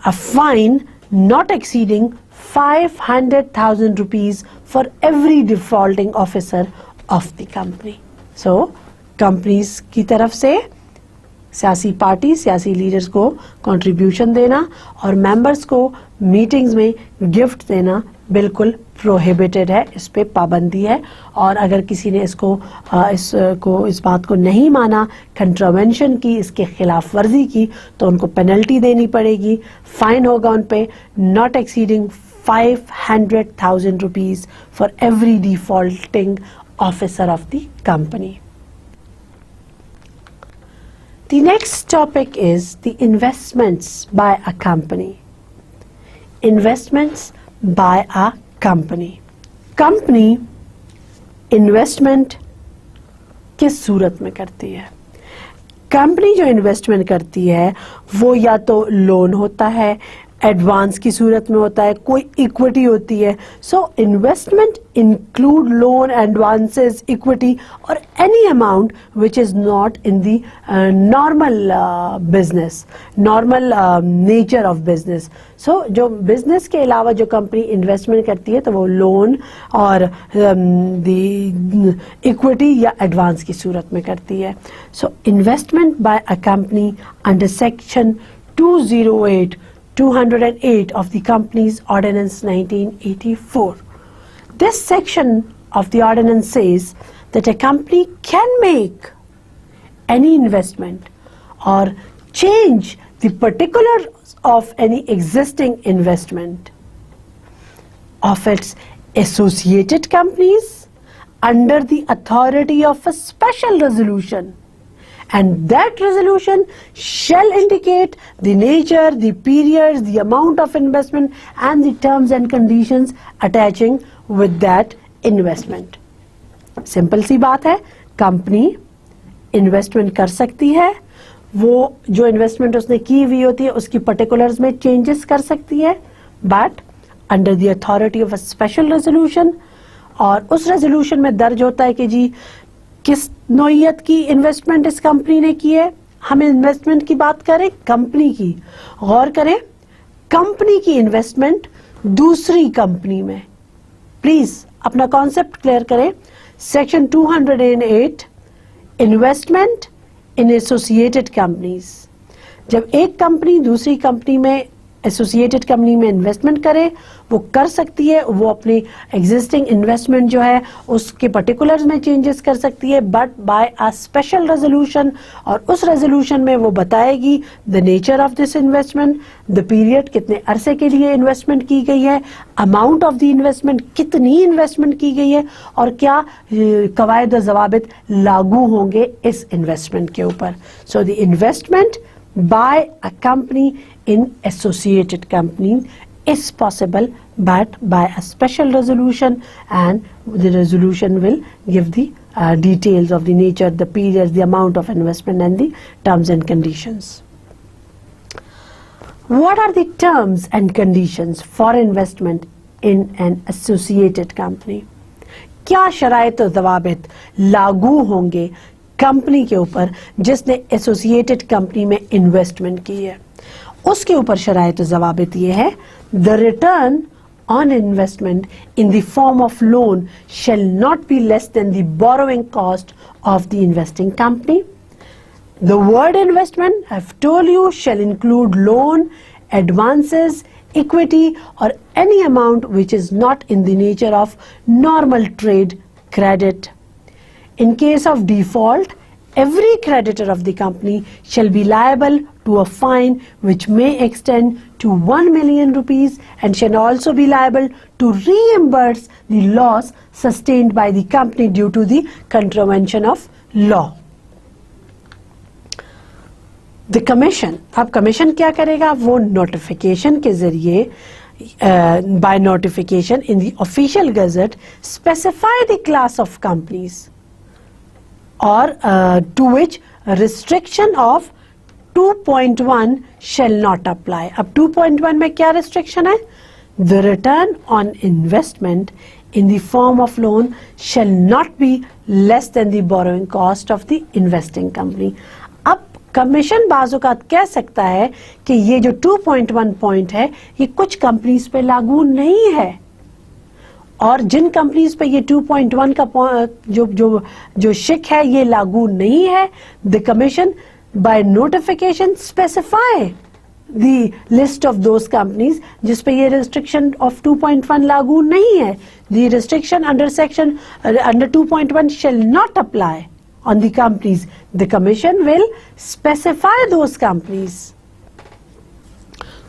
a fine not exceeding 500,000 rupees for every defaulting officer of the company. So, companies की तरफ से सियासी पार्टी, सियासी लीडर्स को कंट्रीब्यूशन देना और मेंबर्स को मीटिंग्स में गिफ्ट देना बिल्कुल प्रोहिबिटेड है, इस पे पाबंदी है। और अगर किसी ने इस बात को नहीं माना, कंट्रावेंशन की, इसके खिलाफ वर्जी की, तो उनको पेनल्टी देनी पड़ेगी, फाइन होगा उन पे not exceeding 500,000 rupees for every defaulting officer of the company. The next topic is the investments by a company. Investments by a company. Company investment किस सूरत में करती है? कंपनी जो इन्वेस्टमेंट करती है वो या तो लोन होता है, एडवांस की सूरत में होता है, कोई इक्विटी होती है. So investment include loan, advances, equity और any amount which is not in the normal business, normal nature of business. सो जो बिजनेस के अलावा जो कंपनी इन्वेस्टमेंट करती है तो वो लोन और दी इक्विटी या एडवांस की सूरत में करती है. So investment by a company under section 208 of the Companies Ordinance 1984. This section of the ordinance says that a company can make any investment or change the particulars of any existing investment of its associated companies under the authority of a special resolution. And that resolution shall indicate the nature, the periods, the amount of investment and the terms and conditions attaching with that investment. Simple सी बात है, company investment कर सकती है, वो जो investment उसने की हुई होती है उसकी पर्टिकुलर्स में चेंजेस कर सकती है, but under the authority of a special resolution. और उस रेजोल्यूशन में दर्ज होता है कि जी किस नौइयत की इन्वेस्टमेंट इस कंपनी ने की है. हम इन्वेस्टमेंट की बात करें, कंपनी की. गौर करें, कंपनी की इन्वेस्टमेंट दूसरी कंपनी में. प्लीज अपना कॉन्सेप्ट क्लियर करें. सेक्शन 208 इन्वेस्टमेंट इन एसोसिएटेड कंपनीज. जब एक कंपनी दूसरी कंपनी में, एसोसिएटेड कंपनी में इन्वेस्टमेंट करे, वो कर सकती है. वो अपनी एग्जिस्टिंग इन्वेस्टमेंट जो है उसके पर्टिकुलर्स में चेंजेस कर सकती है, but by a special resolution. और उस रेजोल्यूशन में वो बताएगी the nature of this investment, the period, कितने अरसे के लिए इन्वेस्टमेंट की गई है, अमाउंट ऑफ द इन्वेस्टमेंट, कितनी इन्वेस्टमेंट की गई है और क्या कवायद और ज़वाबित लागू होंगे इस इन्वेस्टमेंट के ऊपर. So the investment by a company in associated company is possible, but by a special resolution, and the resolution will give the details of the nature, the periods, the amount of investment and the terms and conditions. What are the terms and conditions for investment in an associated company? क्या शराइत और ज़वाबित लागू होंगे company के ऊपर जिसने associated company में investment की है? उसके ऊपर शराइत ज़वाबित ये है, the return on investment in the form of loan shall not be less than the borrowing cost of the investing company. The word investment I have told you shall include loan, advances, equity और any amount which is not in the nature of normal trade credit. In case of default, every creditor of the company shall be liable to a fine which may extend to 1 million rupees and shall also be liable to reimburse the loss sustained by the company due to the contravention of law. The commission, अब commission क्या करेगा? वो notification के जरिए by notification in the official gazette specify the class of companies or to which restriction of 2.1 shall not apply. अब 2.1 में क्या restriction है? The return on investment in the form of loan shall not be less than the borrowing cost of the investing company. अब commission बाज़-औक़ात कह सकता है कि ये जो 2.1 पॉइंट है ये कुछ कंपनीज पे लागू नहीं है, और जिन कंपनीज पे ये 2.1 का जो शिक है ये लागू नहीं है, the commission by notification specify the list of those companies जिस पे ये restriction of 2.1 लागू नहीं है. The restriction under section under 2.1 shall not apply on the companies. The Commission will specify those companies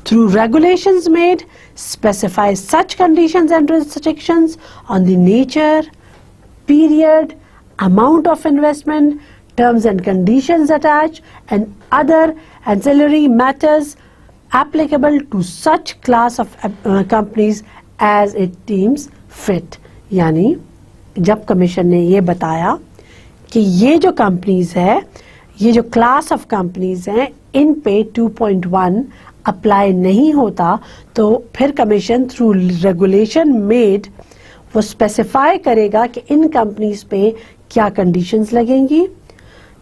through regulations made, specify such conditions and restrictions on the nature, period, amount of investment, terms and conditions attached, and other ancillary matters applicable to such class of companies as it deems fit. यानी जब commission ने ये बताया कि ये जो companies है, ये जो क्लास ऑफ कंपनीज हैं, इन पे 2.1 अप्लाई नहीं होता, तो फिर कमीशन थ्रू रेगुलेशन मेड वो स्पेसिफाई करेगा कि इन कंपनीज पे क्या कंडीशंस लगेंगी,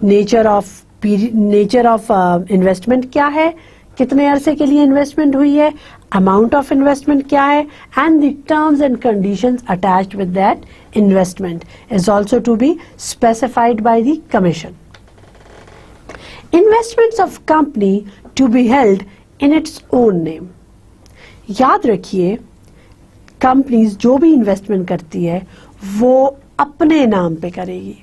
नेचर ऑफ इन्वेस्टमेंट क्या है, कितने अरसे के लिए इन्वेस्टमेंट हुई है, अमाउंट ऑफ इन्वेस्टमेंट क्या है, and the terms and conditions attached with that investment is also to be specified by the commission. Investments of company to be held in its own name. याद रखिए, companies जो भी investment करती है वो अपने नाम पे करेगी.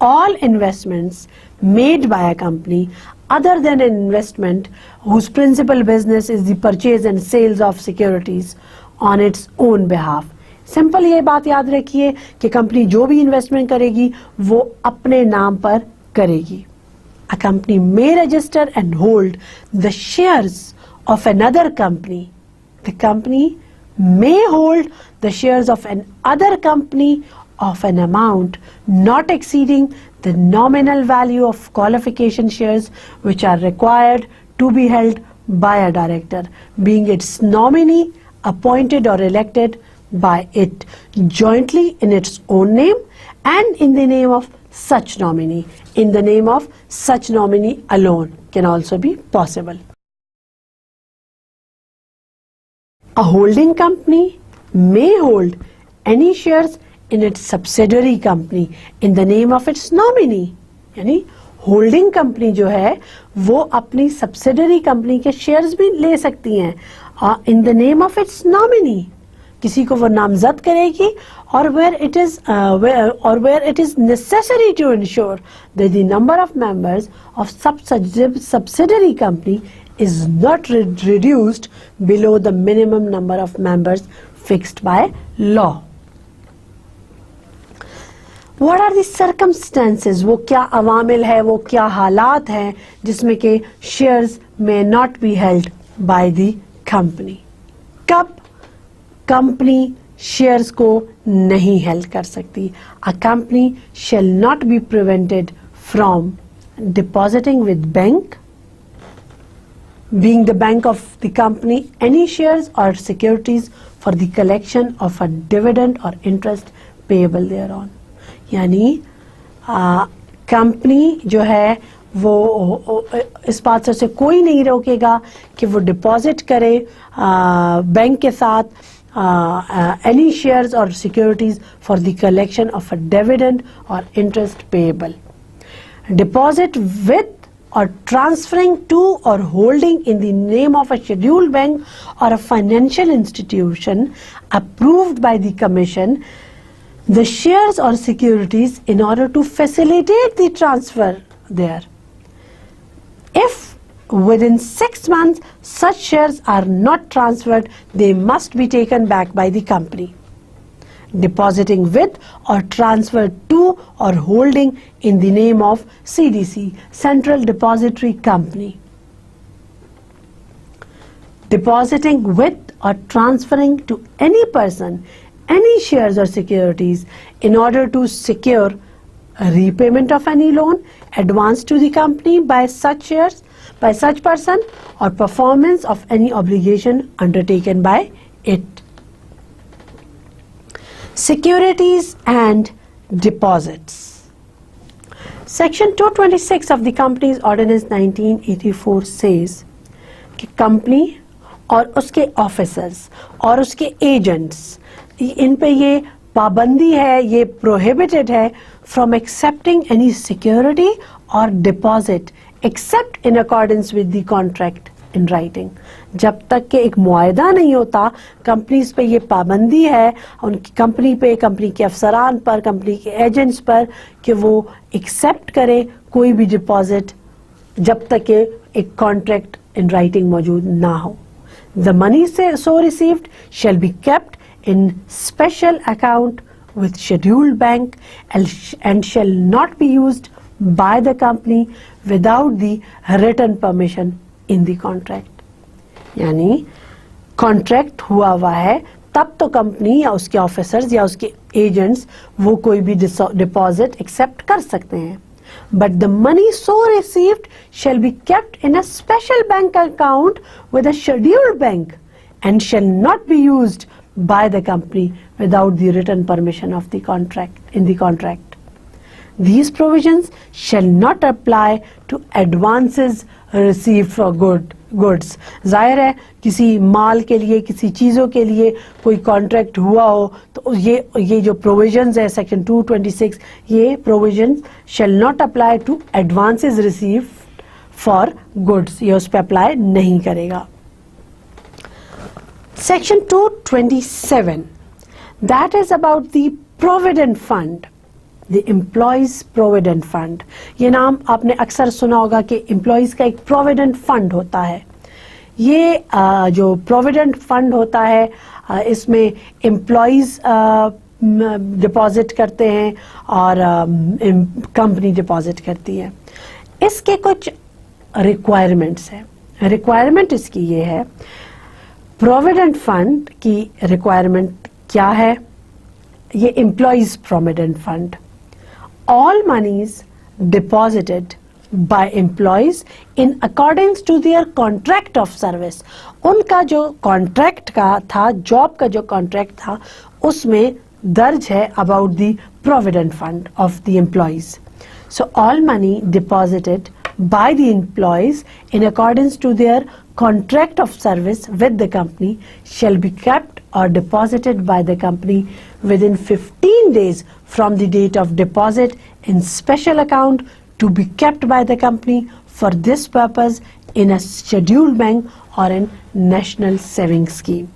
All investments made by a company other than an investment whose principal business is the purchase and sales of securities on its own behalf. Simple ये बात याद रखिए कि कंपनी जो भी इन्वेस्टमेंट करेगी वो अपने नाम पर करेगी. A company may register and hold the shares of another company. The company may hold the shares of another company of an amount not exceeding the nominal value of qualification shares which are required to be held by a director, being its nominee appointed or elected by it jointly in its own name and in the name of such nominee. In the name of such nominee alone can also be possible. A holding company may hold any shares in its subsidiary company in the name of its nominee. यानी holding company जो है वो अपनी subsidiary company के shares भी ले सकती हैं in the name of its nominee. किसी को वो नामजद करेगी और where it is necessary to ensure that the number of members of subsidiary company is not reduced below the minimum number of members fixed by law. What are the circumstances? वो क्या अवामिल है, वो क्या हालात हैं जिसमें के shares may not be held by the company. कब कंपनी शेयर्स को नहीं हेल्ड कर सकती? A company shall not be prevented from depositing with bank, being the bank of the company, any shares or securities for the collection of a dividend or interest payable thereon. यानी company जो है वो इस बात से कोई नहीं रोकेगा कि वो डिपॉजिट करे बैंक के साथ any shares or securities for the collection of a dividend or interest payable. Deposit with or transferring to or holding in the name of a scheduled bank or a financial institution approved by the Commission the shares or securities in order to facilitate the transfer there. If within 6 months such shares are not transferred, they must be taken back by the company. Depositing with or transferred to or holding in the name of CDC, Central Depository Company. Depositing with or transferring to any person any shares or securities in order to secure a repayment of any loan advanced to the company by such shares, by such person, or performance of any obligation undertaken by it. Securities and deposits. Section 226 of the Companies Ordinance 1984 says कि company और उसके officers और उसके agents इन पे ये पाबंदी है, ये prohibited है from accepting any security or deposit except in accordance with the contract in writing. जब तक कि एक मुआहदा नहीं होता, कंपनीज पे ये पाबंदी है, उनकी कंपनी पे, कंपनी के अफसरान पर, कंपनी के एजेंट्स पर, कि वो एक्सेप्ट करें कोई भी डिपॉजिट जब तक कि एक कॉन्ट्रैक्ट इन राइटिंग मौजूद ना हो। The money so received shall be kept in special account with scheduled bank and shall not be used by the company without the written permission in the contract। यानी contract हुआ है तब तो company या उसके ऑफिसर्स या उसके agents वो कोई भी डिपॉजिट एक्सेप्ट कर सकते हैं, but the money so received shall be kept in a special bank account with a scheduled bank and shall not be used by the company without the written permission of the contract. These provisions shall not apply to advances received for goods। जाहिर है किसी माल के लिए, किसी चीज़ों के लिए कोई कॉन्ट्रैक्ट हुआ हो तो ये जो प्रोविजंस है सेक्शन 226, ये provisions shall not apply to advances received for goods, ये उस पर अप्लाई नहीं करेगा। Section 227 that is about the provident fund, the employees provident fund. ये नाम आपने अक्सर सुना होगा कि एम्प्लॉयज का एक प्रोविडेंट फंड होता है। ये जो प्रोविडेंट फंड होता है इसमें एम्प्लॉयज डिपॉजिट करते हैं और कंपनी डिपॉजिट करती है। इसके कुछ रिक्वायरमेंट्स हैं। रिक्वायरमेंट इसकी ये है, प्रोविडेंट फंड की रिक्वायरमेंट क्या है? ये employees provident fund, all monies deposited by employees in accordance to their contract of service। उनका जो कॉन्ट्रैक्ट का था, जॉब का जो कॉन्ट्रैक्ट था, उसमें दर्ज है about the provident fund of the employees. So all money deposited by the employees in accordance to their contract of service with the company shall be kept or deposited by the company within 15 days from the date of deposit in special account to be kept by the company for this purpose in a scheduled bank or in national savings scheme।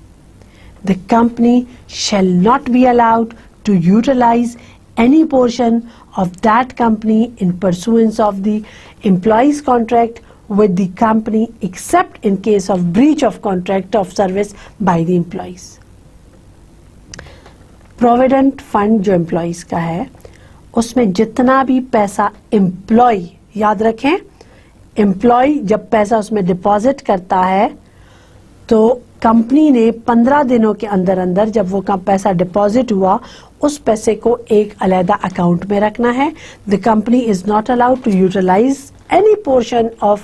The company shall not be allowed to utilize any portion of that company in pursuance of the employee's contract with the company except in case of breach of contract of service by the employees। Provident fund जो employees का है उसमें जितना भी पैसा employ, याद रखें employ जब पैसा उसमें डिपॉजिट करता है तो कंपनी ने 15 दिनों के अंदर अंदर जब वो पैसा डिपॉजिट हुआ उस पैसे को एक अलग अकाउंट में रखना है। The company is not allowed to utilize any portion of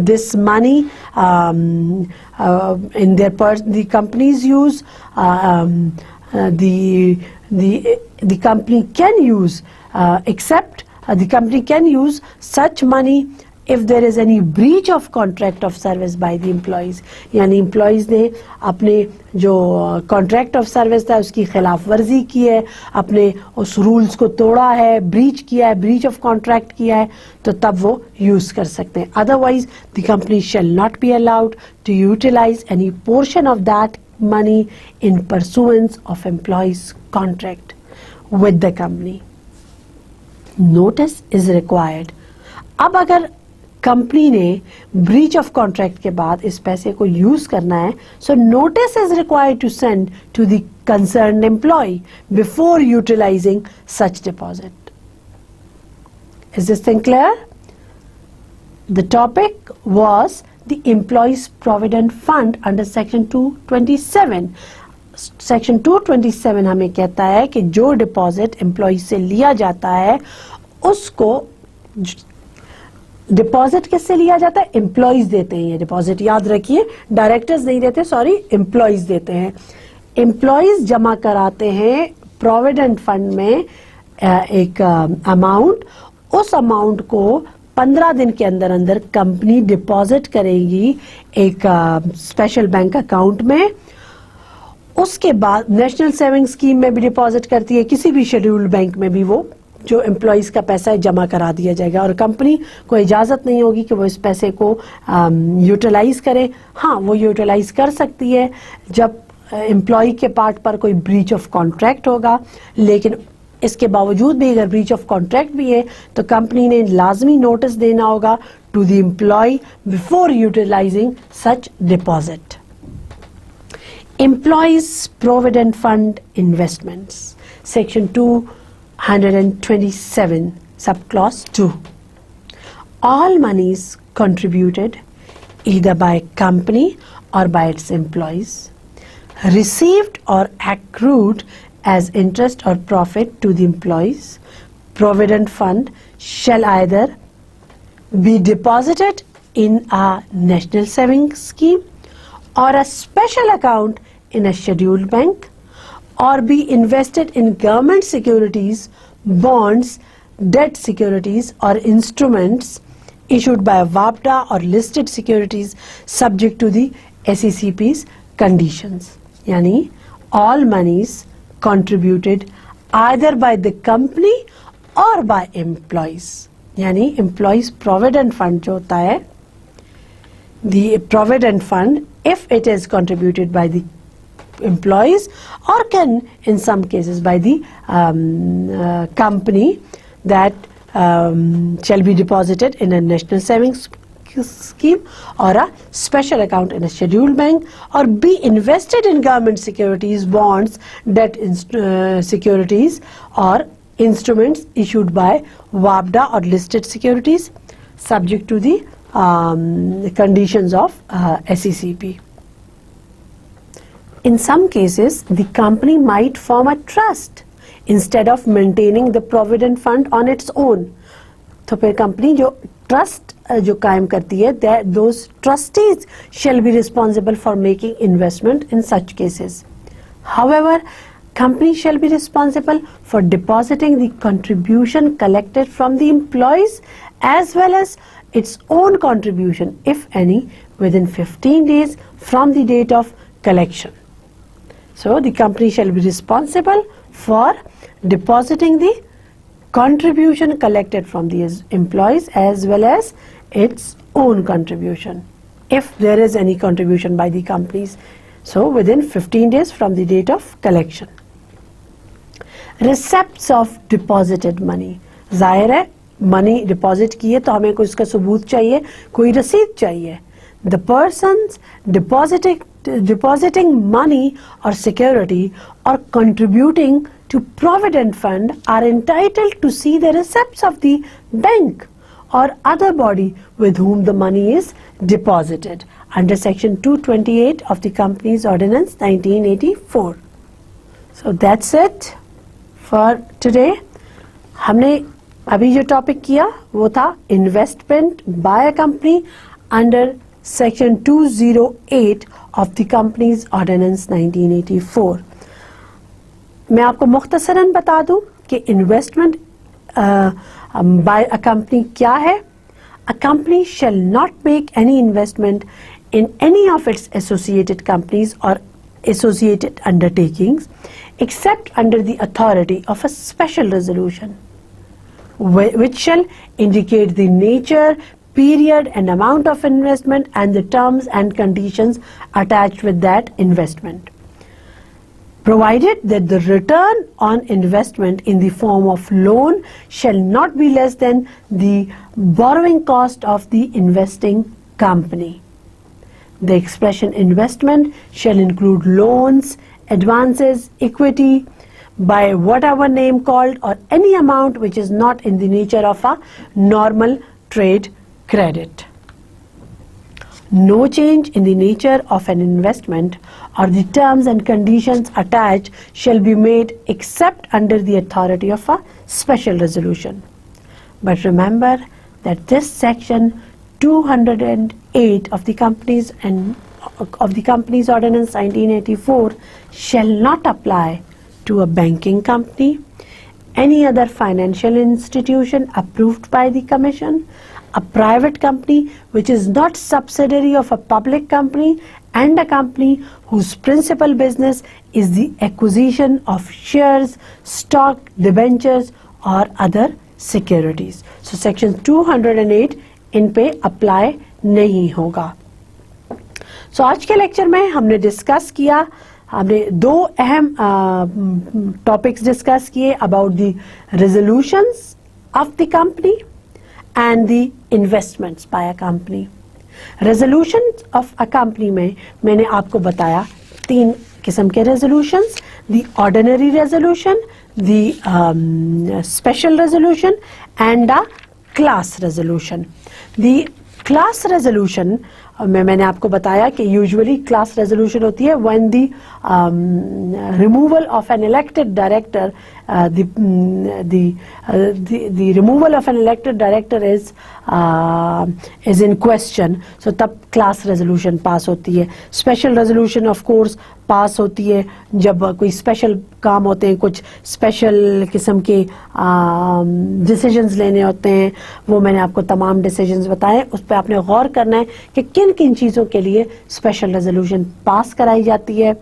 this money in the company's use। the company can use except the company can use such money if there is any breach of contract of service by the employees। यानी employees ने अपने जो contract of service था उसकी खिलाफ वर्जी की है, अपने उस rules को तोड़ा है, breach किया है, breach of contract किया है, तो तब वो use कर सकते हैं। Otherwise the company shall not be allowed to utilize any portion of that money in pursuance of employees contract with the company। Notice is required। अब अगर कंपनी ने ब्रीच ऑफ कॉन्ट्रैक्ट के बाद इस पैसे को यूज करना है, so notice is required to send to the concerned employ before utilizing such deposit. Is this thing clear? The topic was the employees provident fund under section 227। Section 227 हमें कहता है कि जो डिपॉजिट एम्प्लॉय से लिया जाता है उसको, डिपॉजिट किससे लिया जाता है? एम्प्लॉयज देते हैं ये डिपॉजिट, याद रखिए, डायरेक्टर्स नहीं देते, सॉरी, एम्प्लॉयज देते हैं। एम्प्लॉयज जमा कराते हैं प्रोविडेंट फंड में एक अमाउंट, उस अमाउंट को 15 दिन के अंदर अंदर कंपनी डिपॉजिट करेगी एक स्पेशल बैंक अकाउंट में। उसके बाद नेशनल सेविंग स्कीम में भी डिपॉजिट करती है, किसी भी शेड्यूल्ड बैंक में भी वो जो एम्प्लॉयज़ का पैसा है जमा करा दिया जाएगा और कंपनी को इजाज़त नहीं होगी कि वो इस पैसे को यूटिलाइज़ करे। हाँ, वो यूटिलाइज़ कर सकती है जब एम्प्लॉय के पार्ट पर कोई ब्रीच ऑफ कॉन्ट्रैक्ट होगा, लेकिन इसके बावजूद भी अगर ब्रीच ऑफ कॉन्ट्रैक्ट भी है तो कंपनी ने लाजमी नोटिस देना होगा to the employee before utilizing such deposit. Employees Provident Fund Investments, Section 227, Subclause 2. All monies contributed either by company or by its employees, received or accrued as interest or profit to the employees, Provident Fund shall either be deposited in a national savings scheme or a special account in a scheduled bank, or be invested in government securities, bonds, debt securities or instruments issued by WAPDA or listed securities subject to the SECP's conditions. Yani all monies contributed either by the company or by employees. Yani employees provident fund जो होता है, the provident fund, if it is contributed by the employees or can in some cases by the company, that shall be deposited in a national savings scheme or a special account in a scheduled bank, or be invested in government securities, bonds, debt securities or instruments issued by WAPDA or listed securities subject to the conditions of SECP. In some cases, the company might form a trust instead of maintaining the provident fund on its own. तो फिर company जो trust जो कायम करती है, those trustees shall be responsible for making investment in such cases. However, company shall be responsible for depositing the contribution collected from the employees as well as its own contribution, if any, within 15 days from the date of collection. So the company shall be responsible for depositing the contribution collected from the employees as well as its own contribution, if there is any contribution by the companies. So within 15 days from the date of collection. Receipts of deposited money. जाहिर है money deposit की है तो हमें कोई इसका सबूत चाहिए, कोई रसीद चाहिए. The persons depositing money or security or contributing to Provident Fund are entitled to see the receipts of the bank or other body with whom the money is deposited under Section 228 of the Companies Ordinance 1984. So that's it for today. हमने अभी जो topic किया वो था investment by a company under section 208 of the companies ordinance 1984. मैं आपको मुख्तसरन बता दूं कि इन्वेस्टमेंट बाय अ कंपनी क्या है. A company shall not make any investment in any of its associated companies or associated undertakings except under the authority of a special resolution, which shall indicate the nature, period and amount of investment and the terms and conditions attached with that investment, provided that the return on investment in the form of loan shall not be less than the borrowing cost of the investing company. The expression investment shall include loans, advances, equity, by whatever name called, or any amount which is not in the nature of a normal trade credit. No change in the nature of an investment or the terms and conditions attached shall be made except under the authority of a special resolution. But remember that this section 208 of the Companies Ordinance 1984 shall not apply to a banking company, any other financial institution approved by the Commission, a private company which is not subsidiary of a public company, and a company whose principal business is the acquisition of shares, stock, debentures और other securities. So section 208 इन पे apply नहीं होगा। सो आज के lecture में हमने discuss किया, हमने दो अहम टॉपिक्स डिस्कस किए about the resolutions of the company and the investments by a company. Resolution of a company में मैंने आपको बताया 3 किस्म के resolutions, the ordinary resolution, the special resolution and the class resolution. The class resolution में मैंने आपको बताया कि यूजुअली क्लास रेजोल्यूशन होती है when the removal of an elected director, the removal of an elected director is in question, so तब class resolution pass होती है। Special resolution of course pass होती है जब कोई स्पेशल काम होते हैं, कुछ स्पेशल किस्म के डिसीजंस लेने होते हैं। वो मैंने आपको तमाम डिसीजंस बताए, उस पर आपने गौर करना है कि किन किन चीज़ों के लिए स्पेशल रेजोल्यूशन पास कराई जाती है।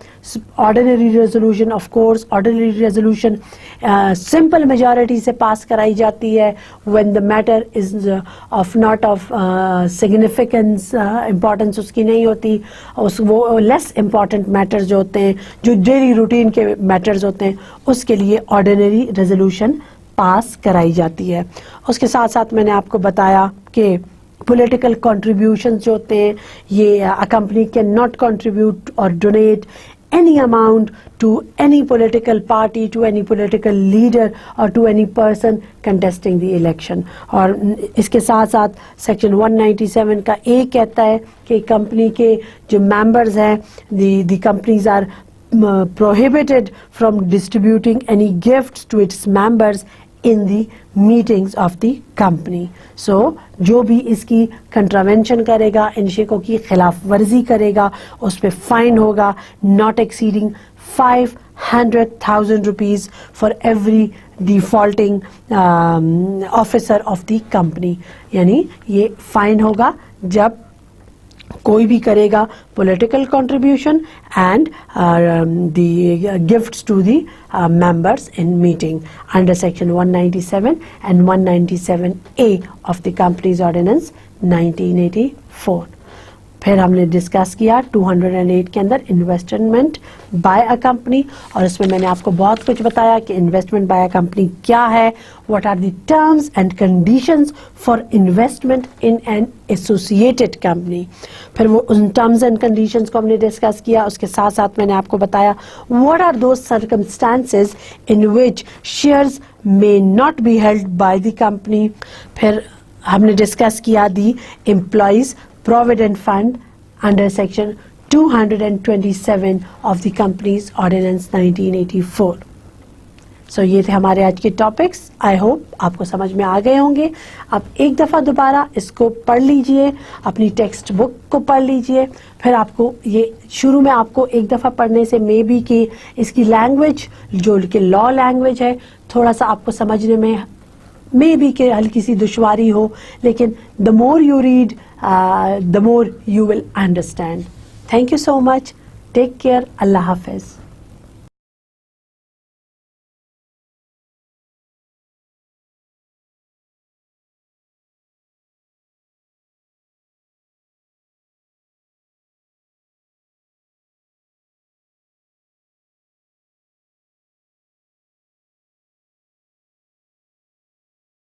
Ordinary resolution of course, ordinary resolution simple majority से पास कराई जाती है when the matter is of not of significance, importance उसकी नहीं होती, वो लेस इम्पॉर्टेंट मैटर्स जो होते हैं, जो डेली रूटीन के मैटर्स होते हैं, उसके लिए ऑर्डिनरी रेजोल्यूशन पास कराई जाती है। उसके साथ साथ मैंने आपको बताया कि पॉलिटिकल कंट्रीब्यूशंस जो होते हैं, ये a company can not contribute और donate any amount to any political party, to any political leader or to any person contesting the election। और इसके साथ साथ सेक्शन 197 का ए कहता है कि कंपनी के जो मेंबर्स हैं, the companies are prohibited from distributing any gifts to its members in the meetings of the company। So जो भी इसकी कंट्रावेंशन करेगा, इन शिकों की खिलाफ वर्जी करेगा, उस पर फाइन होगा not exceeding 500,000 rupees for every defaulting officer of the company। यानी ये फाइन होगा जब कोई भी करेगा political contribution and the gifts to the members in meeting under section 197 and 197A of the Companies Ordinance 1984। फिर हमने डिस्कस किया 208 के अंदर इन्वेस्टमेंट बाय अ कंपनी, और इसमें मैंने आपको बहुत कुछ बताया कि इन्वेस्टमेंट बाय अ कंपनी क्या है, what are the terms and conditions for investment in an associated company. फिर वो उन टर्म्स एंड कंडीशंस को हमने डिस्कस किया। उसके साथ साथ मैंने आपको बताया what are those circumstances in which shares may not be held by the company. फिर हमने डिस्कस किया the employees Provident Fund under section 227 of the Companies Ordinance 1984। So ये थे हमारे आज के टॉपिक्स। आई होप आपको समझ में आ गए होंगे। आप एक दफ़ा दोबारा इसको पढ़ लीजिए, अपनी टेक्स्ट बुक को पढ़ लीजिए। फिर आपको ये शुरू में आपको एक दफ़ा पढ़ने से मे बी कि इसकी लैंग्वेज जो कि लॉ लैंग्वेज है, थोड़ा सा आपको समझने में मे बी कि हल्की सी दुश्वारी हो, लेकिन the more you read the more you will understand। Thank you so much. Take care. Allah Hafiz।